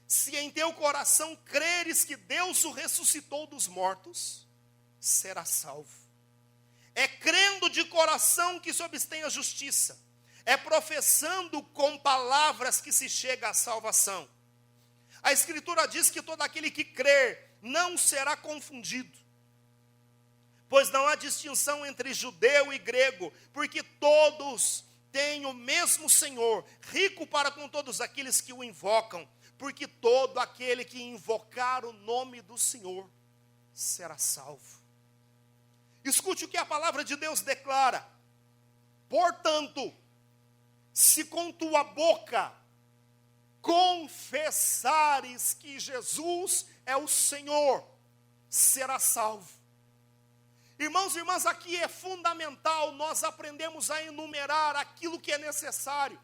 se em teu coração creres que Deus o ressuscitou dos mortos, serás salvo. É crendo de coração que se obtém a justiça, é professando com palavras que se chega à salvação. A Escritura diz que todo aquele que crer não será confundido, pois não há distinção entre judeu e grego, porque todos têm o mesmo Senhor, rico para com todos aqueles que o invocam, porque todo aquele que invocar o nome do Senhor será salvo. Escute o que a palavra de Deus declara. Portanto, se com tua boca confessares que Jesus é o Senhor, serás salvo. Irmãos e irmãs, aqui é fundamental nós aprendemos a enumerar aquilo que é necessário.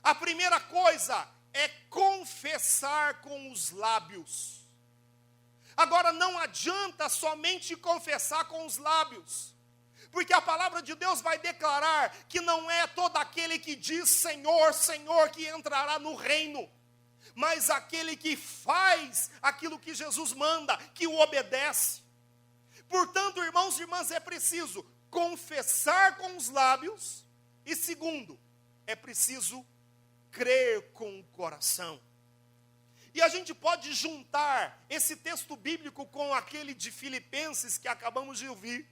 A primeira coisa é confessar com os lábios. Agora, não adianta somente confessar com os lábios, porque a palavra de Deus vai declarar que não é todo aquele que diz Senhor, Senhor que entrará no reino, mas aquele que faz aquilo que Jesus manda, que o obedece. Portanto, irmãos e irmãs, é preciso confessar com os lábios, e segundo, é preciso crer com o coração. E a gente pode juntar esse texto bíblico com aquele de Filipenses que acabamos de ouvir,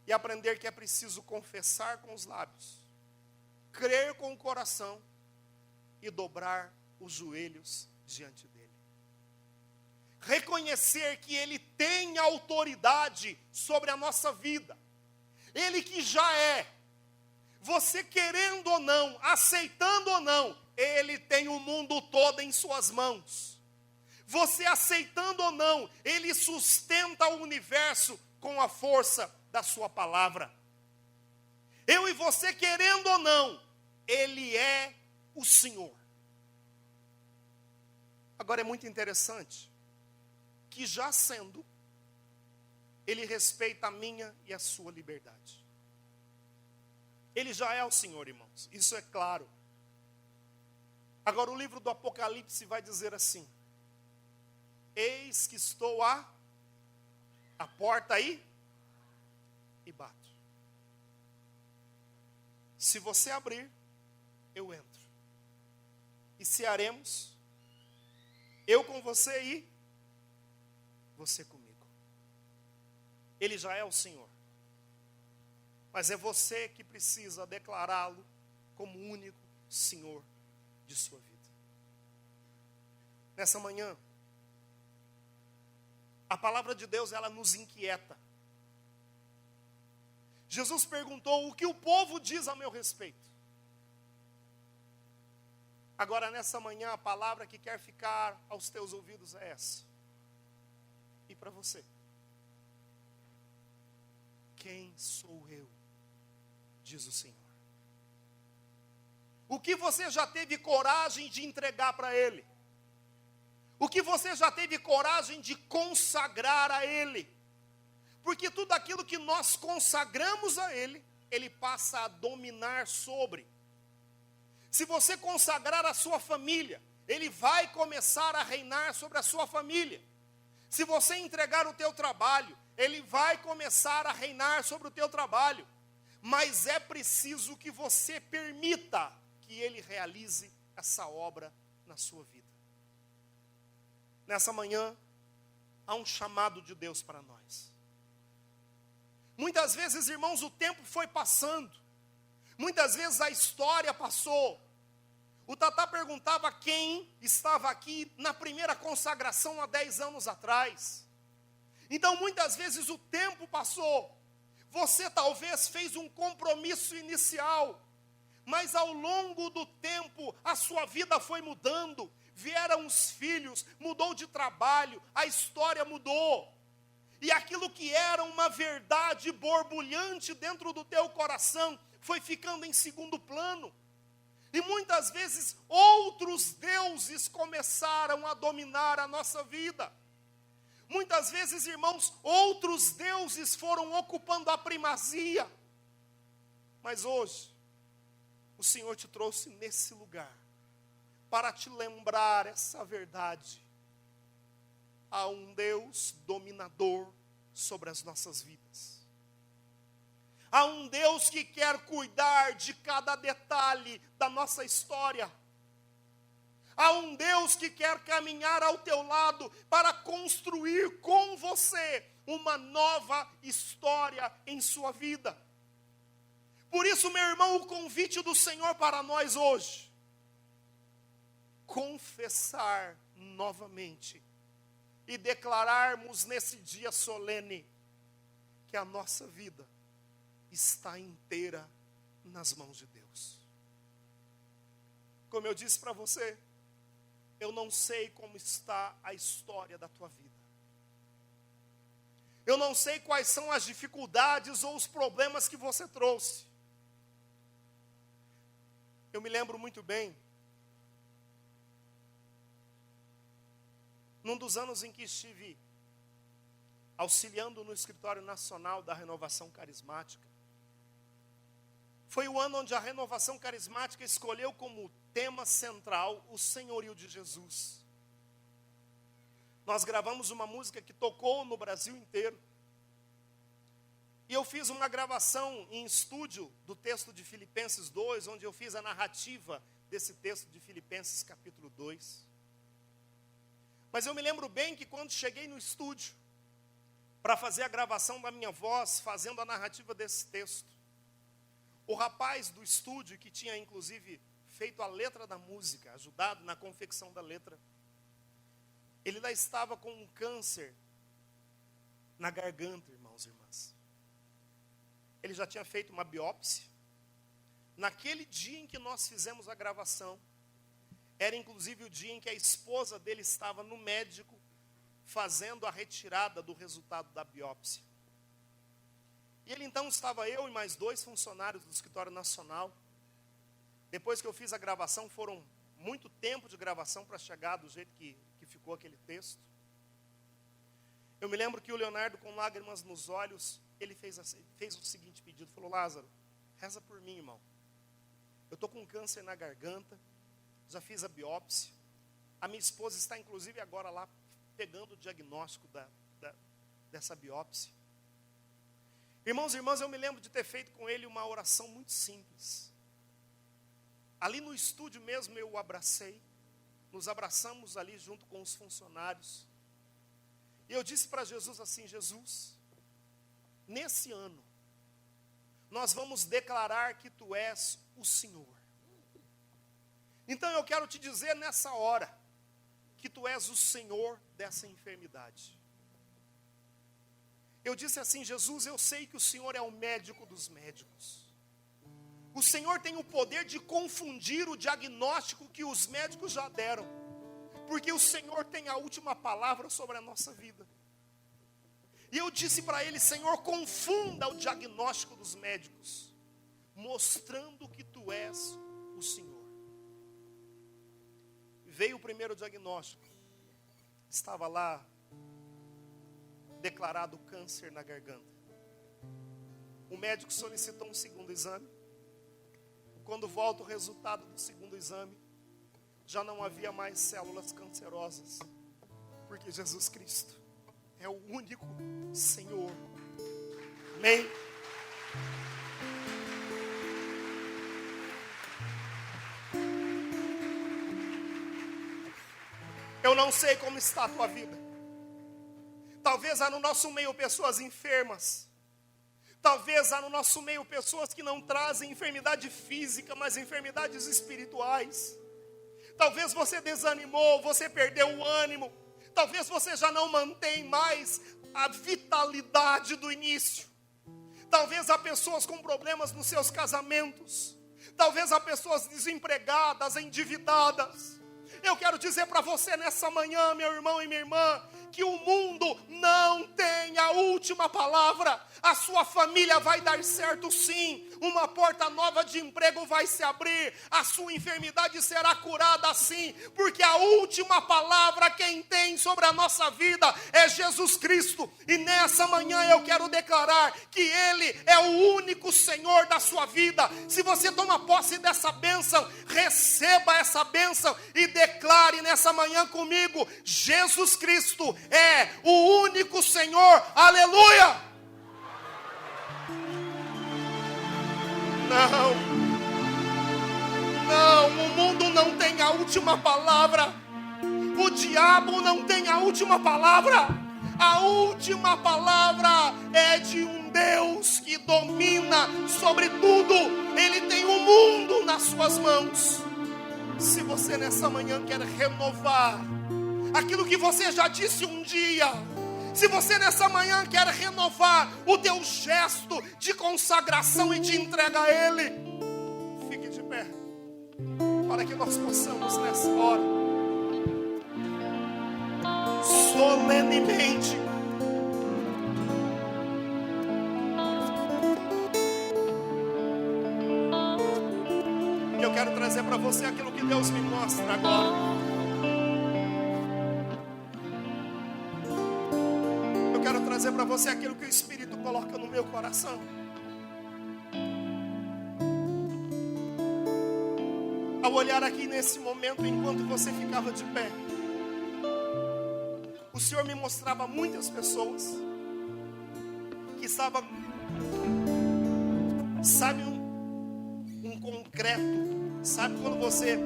e aprender que é preciso confessar com os lábios, crer com o coração e dobrar os joelhos diante dele. Reconhecer que ele tem autoridade sobre a nossa vida. Ele que já é. Você querendo ou não, aceitando ou não, ele tem o mundo todo em suas mãos. Você aceitando ou não, ele sustenta o universo com a força da sua palavra. Eu e você querendo ou não, ele é o Senhor. Agora é muito interessante que já sendo, ele respeita a minha e a sua liberdade. Ele já é o Senhor, irmãos, isso é claro. Agora o livro do Apocalipse vai dizer assim: eis que estou à porta aí e bato. Se você abrir, eu entro. E cearemos, eu com você e você comigo. Ele já é o Senhor. Mas é você que precisa declará-lo como o único Senhor de sua vida. Nessa manhã, a palavra de Deus, ela nos inquieta. Jesus perguntou: o que o povo diz a meu respeito? Agora, nessa manhã, a palavra que quer ficar aos teus ouvidos é essa. E para você? Quem sou eu? Diz o Senhor. O que você já teve coragem de entregar para Ele? O que você já teve coragem de consagrar a Ele? Porque tudo aquilo que nós consagramos a Ele, Ele passa a dominar sobre. Se você consagrar a sua família, Ele vai começar a reinar sobre a sua família. Se você entregar o teu trabalho, Ele vai começar a reinar sobre o teu trabalho. Mas é preciso que você permita que Ele realize essa obra na sua vida. Nessa manhã, há um chamado de Deus para nós. Muitas vezes, irmãos, o tempo foi passando. Muitas vezes a história passou. O Tatá perguntava quem estava aqui na primeira consagração há 10 anos atrás. Então, muitas vezes o tempo passou. Você talvez fez um compromisso inicial, mas ao longo do tempo a sua vida foi mudando. Vieram os filhos, mudou de trabalho, a história mudou. E aquilo que era uma verdade borbulhante dentro do teu coração foi ficando em segundo plano. E muitas vezes outros deuses começaram a dominar a nossa vida. Muitas vezes, irmãos, outros deuses foram ocupando a primazia. Mas hoje, o Senhor te trouxe nesse lugar para te lembrar essa verdade. Há um Deus dominador sobre as nossas vidas. Há um Deus que quer cuidar de cada detalhe da nossa história. Há um Deus que quer caminhar ao teu lado para construir com você uma nova história em sua vida. Por isso, meu irmão, o convite do Senhor para nós hoje: confessar novamente e declararmos nesse dia solene que a nossa vida está inteira nas mãos de Deus. Como eu disse para você, eu não sei como está a história da tua vida. Eu não sei quais são as dificuldades ou os problemas que você trouxe. Eu me lembro muito bem, num dos anos em que estive auxiliando no Escritório Nacional da Renovação Carismática, foi o ano onde a Renovação Carismática escolheu como tema central o senhorio de Jesus. Nós gravamos uma música que tocou no Brasil inteiro. E eu fiz uma gravação em estúdio do texto de Filipenses 2, onde eu fiz a narrativa desse texto de Filipenses capítulo 2. Mas eu me lembro bem que quando cheguei no estúdio, para fazer a gravação da minha voz, fazendo a narrativa desse texto, o rapaz do estúdio, que tinha inclusive feito a letra da música, ajudado na confecção da letra, ele lá estava com um câncer na garganta, irmãos e irmãs. Ele já tinha feito uma biópsia. Naquele dia em que nós fizemos a gravação, era inclusive o dia em que a esposa dele estava no médico, fazendo a retirada do resultado da biópsia. E ele então estava, eu e mais 2 funcionários do Escritório Nacional. Depois que eu fiz a gravação, foram muito tempo de gravação para chegar do jeito que ficou aquele texto. Eu me lembro que o Leonardo, com lágrimas nos olhos, ele fez o seguinte pedido, falou: Lázaro, reza por mim, irmão. Eu estou com câncer na garganta, já fiz a biópsia. A minha esposa está inclusive agora lá, pegando o diagnóstico dessa biópsia. Irmãos e irmãs, eu me lembro de ter feito com ele uma oração muito simples. Ali no estúdio mesmo eu o abracei, nos abraçamos ali junto com os funcionários. E eu disse para Jesus assim: Jesus, nesse ano, nós vamos declarar que Tu és o Senhor. Então eu quero te dizer nessa hora, que Tu és o Senhor dessa enfermidade. Eu disse assim: Jesus, eu sei que o Senhor é o médico dos médicos. O Senhor tem o poder de confundir o diagnóstico que os médicos já deram, porque o Senhor tem a última palavra sobre a nossa vida. E eu disse para ele: Senhor, confunda o diagnóstico dos médicos, mostrando que Tu és o Senhor. Veio o primeiro diagnóstico, estava lá declarado câncer na garganta. O médico solicitou um segundo exame. Quando volta o resultado do segundo exame, já não havia mais células cancerosas, porque Jesus Cristo é o único Senhor. Amém? Eu não sei como está a tua vida. Talvez há no nosso meio pessoas enfermas. Talvez há no nosso meio pessoas que não trazem enfermidade física, mas enfermidades espirituais. Talvez você desanimou, você perdeu o ânimo. Talvez você já não mantém mais a vitalidade do início. Talvez há pessoas com problemas nos seus casamentos. Talvez há pessoas desempregadas, endividadas. Eu quero dizer para você nessa manhã, meu irmão e minha irmã, que o mundo não tem a última palavra. A sua família vai dar certo sim. Uma porta nova de emprego vai se abrir. A sua enfermidade será curada sim. Porque a última palavra quem tem sobre a nossa vida é Jesus Cristo. E nessa manhã eu quero declarar que Ele é o único Senhor da sua vida. Se você toma posse dessa bênção, receba essa bênção e declare nessa manhã comigo: Jesus Cristo é o único Senhor. Aleluia! Não, o mundo não tem a última palavra. O diabo não tem a última palavra. A última palavra é de um Deus que domina sobre tudo. Ele tem o mundo nas suas mãos. Se você nessa manhã quer renovar aquilo que você já disse um dia, se você nessa manhã quer renovar o teu gesto de consagração e de entrega a Ele, para que nós possamos nessa hora, solenemente, eu quero trazer para você aquilo que Deus me mostra agora. Eu quero trazer para você aquilo que o Espírito coloca no meu coração. Ao olhar aqui nesse momento, enquanto você ficava de pé, o Senhor me mostrava muitas pessoas que estavam, sabe, um concreto, sabe quando você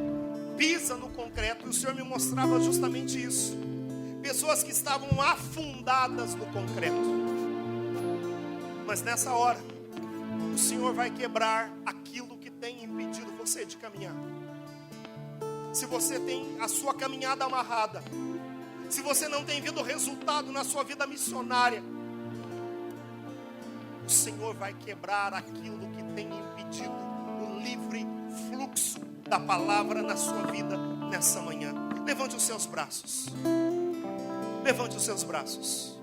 pisa no concreto, e o Senhor me mostrava justamente isso. Pessoas que estavam afundadas no concreto. Mas nessa hora, o Senhor vai quebrar aquilo que tem impedido você de caminhar. Se você tem a sua caminhada amarrada, se você não tem visto resultado na sua vida missionária, o Senhor vai quebrar aquilo que tem impedido o livre fluxo da palavra na sua vida nessa manhã. Levante os seus braços. Levante os seus braços.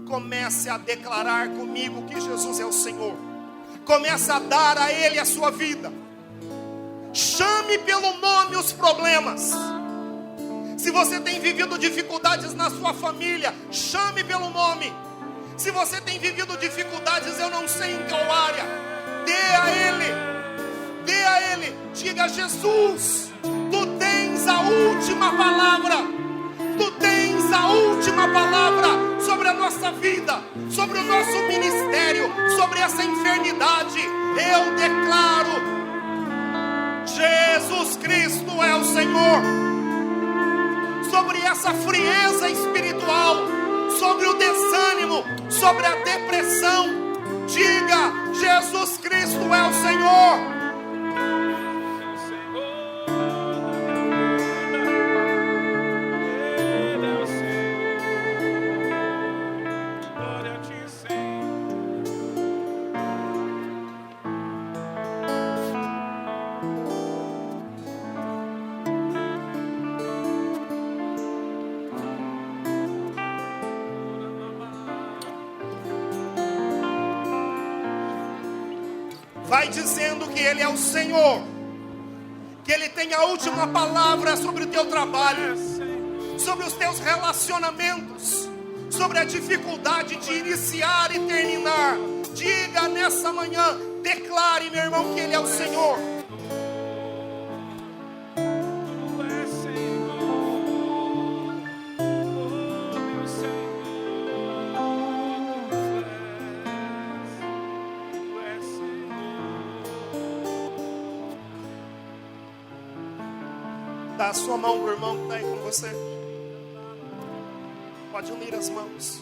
Comece a declarar comigo que Jesus é o Senhor. Comece a dar a Ele a sua vida. Chame pelo nome os problemas. Se você tem vivido dificuldades na sua família, chame pelo nome. Se você tem vivido dificuldades, eu não sei em qual área, dê a Ele, diga: Jesus, Tu tens a última palavra, Tu tens a última palavra sobre a nossa vida, sobre o nosso ministério, sobre essa enfermidade. Eu declaro: Jesus Cristo é o Senhor. Sobre essa frieza espiritual, sobre o desânimo, sobre a depressão, diga: Jesus Cristo é o Senhor. Vai dizendo que Ele é o Senhor, que Ele tem a última palavra sobre o teu trabalho, sobre os teus relacionamentos, sobre a dificuldade de iniciar e terminar. Diga nessa manhã, declare, meu irmão, que Ele é o Senhor. Dá a sua mão para o irmão que está aí com você. Pode unir as mãos.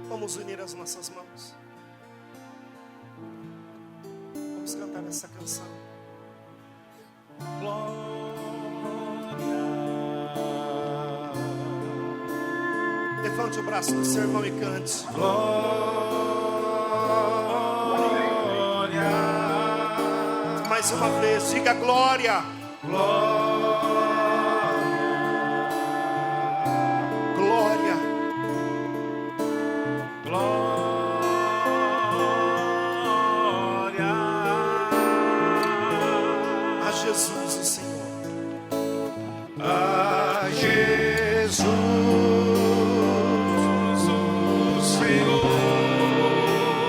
Vamos unir as nossas mãos. Vamos cantar essa canção. Glória. Levante o braço do seu irmão e cante. Glória. Mais uma vez, diga glória. Glória. Glória a Jesus, o Senhor. A Jesus, o Senhor.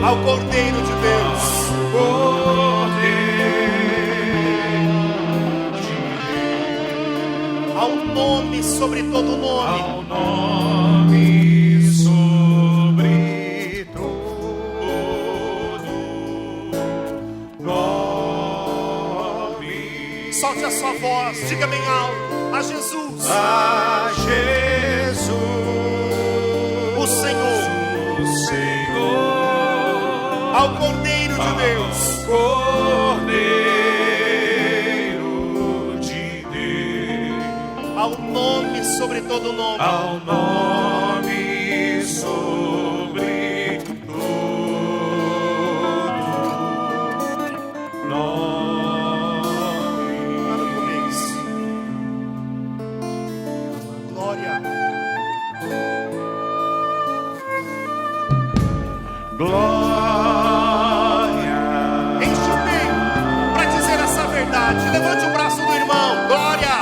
Ao Cordeiro de Deus. Ao nome sobre todo nome. Ao nome sobre todo nome. Solte a sua voz, diga bem alto. A Jesus. A Jesus. O Senhor. O Senhor. Ao Cordeiro de Deus. Ao nome sobre todo nome. Ao nome sobre todo nome. Enche o peito para dizer essa verdade. Levante o braço do irmão. Glória.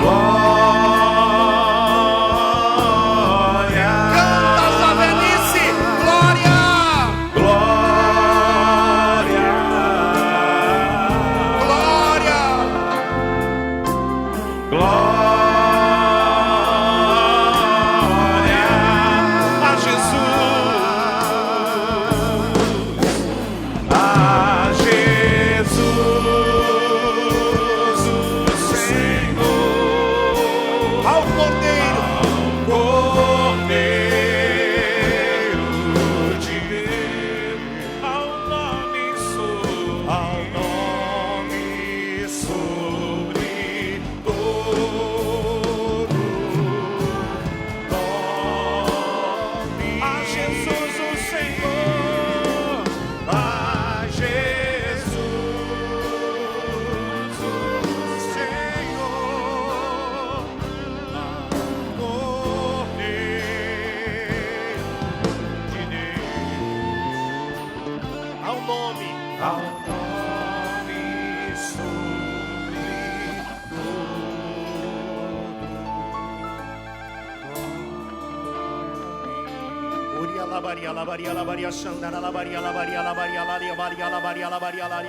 Canta sua velhice. Glória.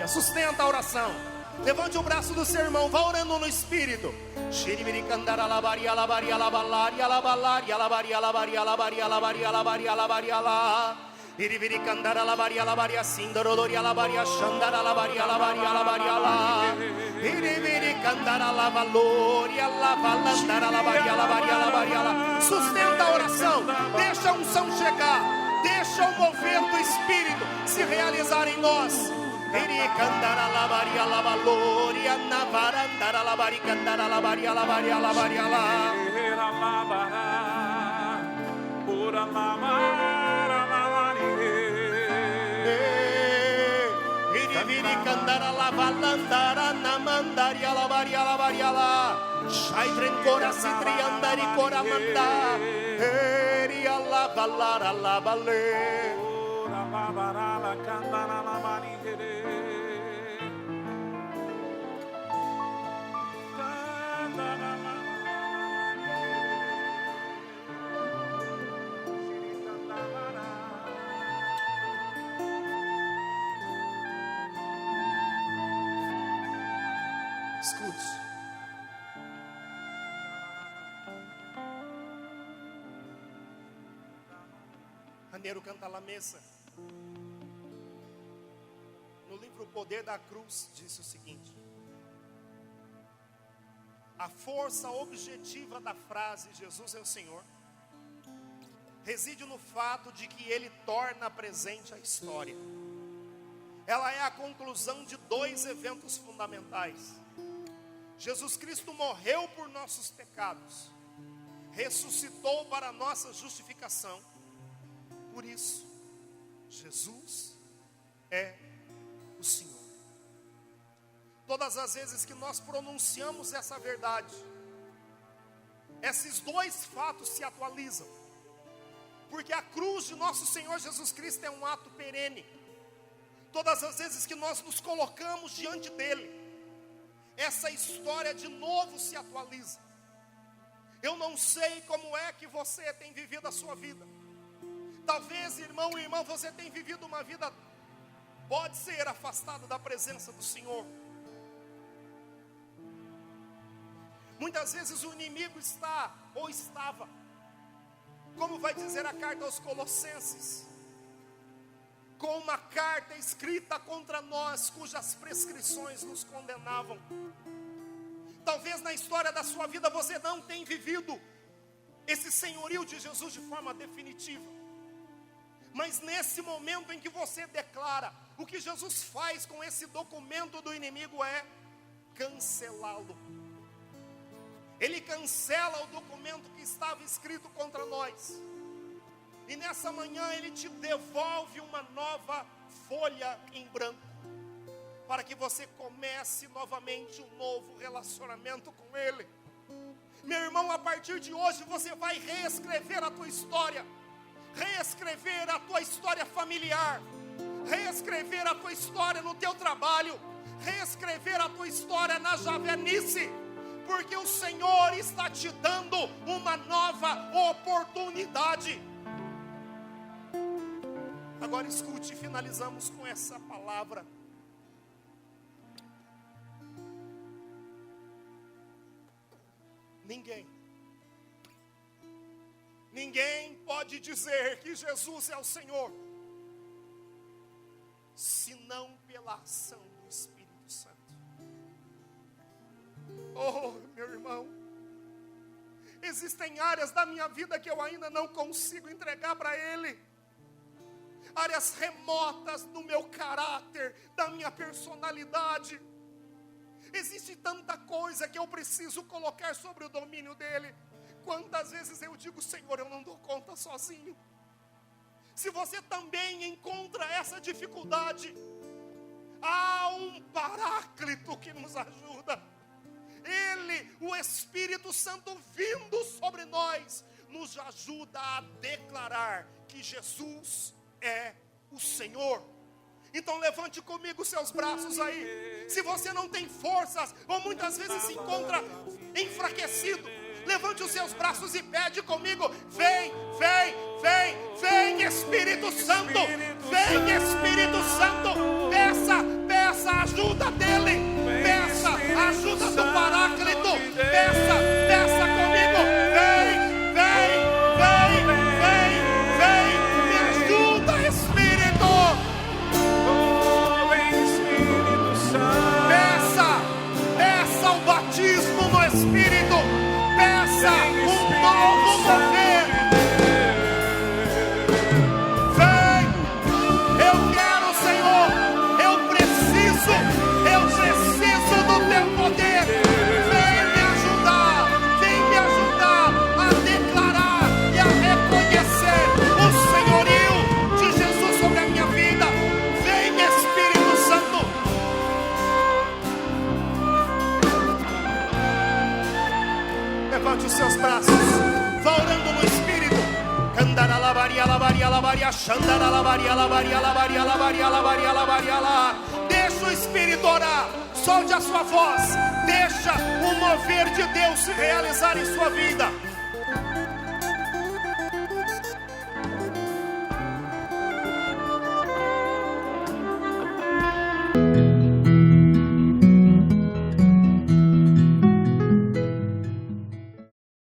Sustenta a oração. Levante o braço do seu irmão. Vá orando no espírito. Iriviri candara la varia sindororia la varia shandara la varia la iriviri candara la valoria la valandara la varia la. Sustenta a oração, deixa a unção chegar, deixa o mover do Espírito se realizar em nós. Iri candara la varia la valoria na varandara la varia candara la varia la ora Viri candara la vallandara namandaria la varia la shai trencora si triandari cora manda eri alla vallara la valle ora babara la candara la manigere candara la escute. Janeiro canta la mesa. No livro O Poder da Cruz disse o seguinte: a força objetiva da frase Jesus é o Senhor reside no fato de que Ele torna presente a história. Ela é a conclusão de dois eventos fundamentais. Jesus Cristo morreu por nossos pecados, ressuscitou para a nossa justificação. Por isso, Jesus é o Senhor. Todas as vezes que nós pronunciamos essa verdade, esses dois fatos se atualizam, porque a cruz de nosso Senhor Jesus Cristo é um ato perene. Todas as vezes que nós nos colocamos diante dele, essa história de novo se atualiza. Eu não sei como é que você tem vivido a sua vida. Talvez, irmão e irmã, você tem vivido uma vida, pode ser, afastado da presença do Senhor. Muitas vezes o inimigo está, ou estava, como vai dizer a carta aos Colossenses, com uma carta escrita contra nós, cujas prescrições nos condenavam. Talvez na história da sua vida você não tenha vivido esse senhorio de Jesus de forma definitiva. Mas nesse momento em que você declara, o que Jesus faz com esse documento do inimigo é cancelá-lo. Ele cancela o documento que estava escrito contra nós. E nessa manhã Ele te devolve uma nova folha em branco, para que você comece novamente um novo relacionamento com Ele. Meu irmão, a partir de hoje você vai reescrever a tua história, reescrever a tua história familiar, reescrever a tua história no teu trabalho, reescrever a tua história na javenice, porque o Senhor está te dando uma nova oportunidade. Agora escute, finalizamos com essa palavra. Ninguém pode dizer que Jesus é o Senhor, senão pela ação do Espírito Santo. Oh, meu irmão, existem áreas da minha vida que eu ainda não consigo entregar para Ele, áreas remotas do meu caráter, da minha personalidade. Existe tanta coisa que eu preciso colocar sobre o domínio dEle. Quantas vezes eu digo: Senhor, eu não dou conta sozinho. Se você também encontra essa dificuldade, há um Paráclito que nos ajuda. Ele, o Espírito Santo vindo sobre nós, nos ajuda a declarar que Jesus é o Senhor. Então levante comigo seus braços aí. Se você não tem forças, ou muitas vezes se encontra enfraquecido, levante os seus braços e pede comigo: vem, vem, vem, vem Espírito Santo, vem Espírito Santo. Peça a ajuda dele, peça a ajuda do Paráclito, peça comigo: vem, vem, vem, vem, vem, me ajuda, Espírito. Peça o batismo no Espírito, peça um novo mover. Vem, eu quero, Senhor, eu preciso do teu poder. Vem me ajudar a declarar e a reconhecer o senhorio de Jesus sobre a minha vida. Vem, Espírito Santo. Levante os seus braços, vá orando no Espírito. Deixa o Espírito orar, solte a sua voz, deixa o mover de Deus se realizar em sua vida.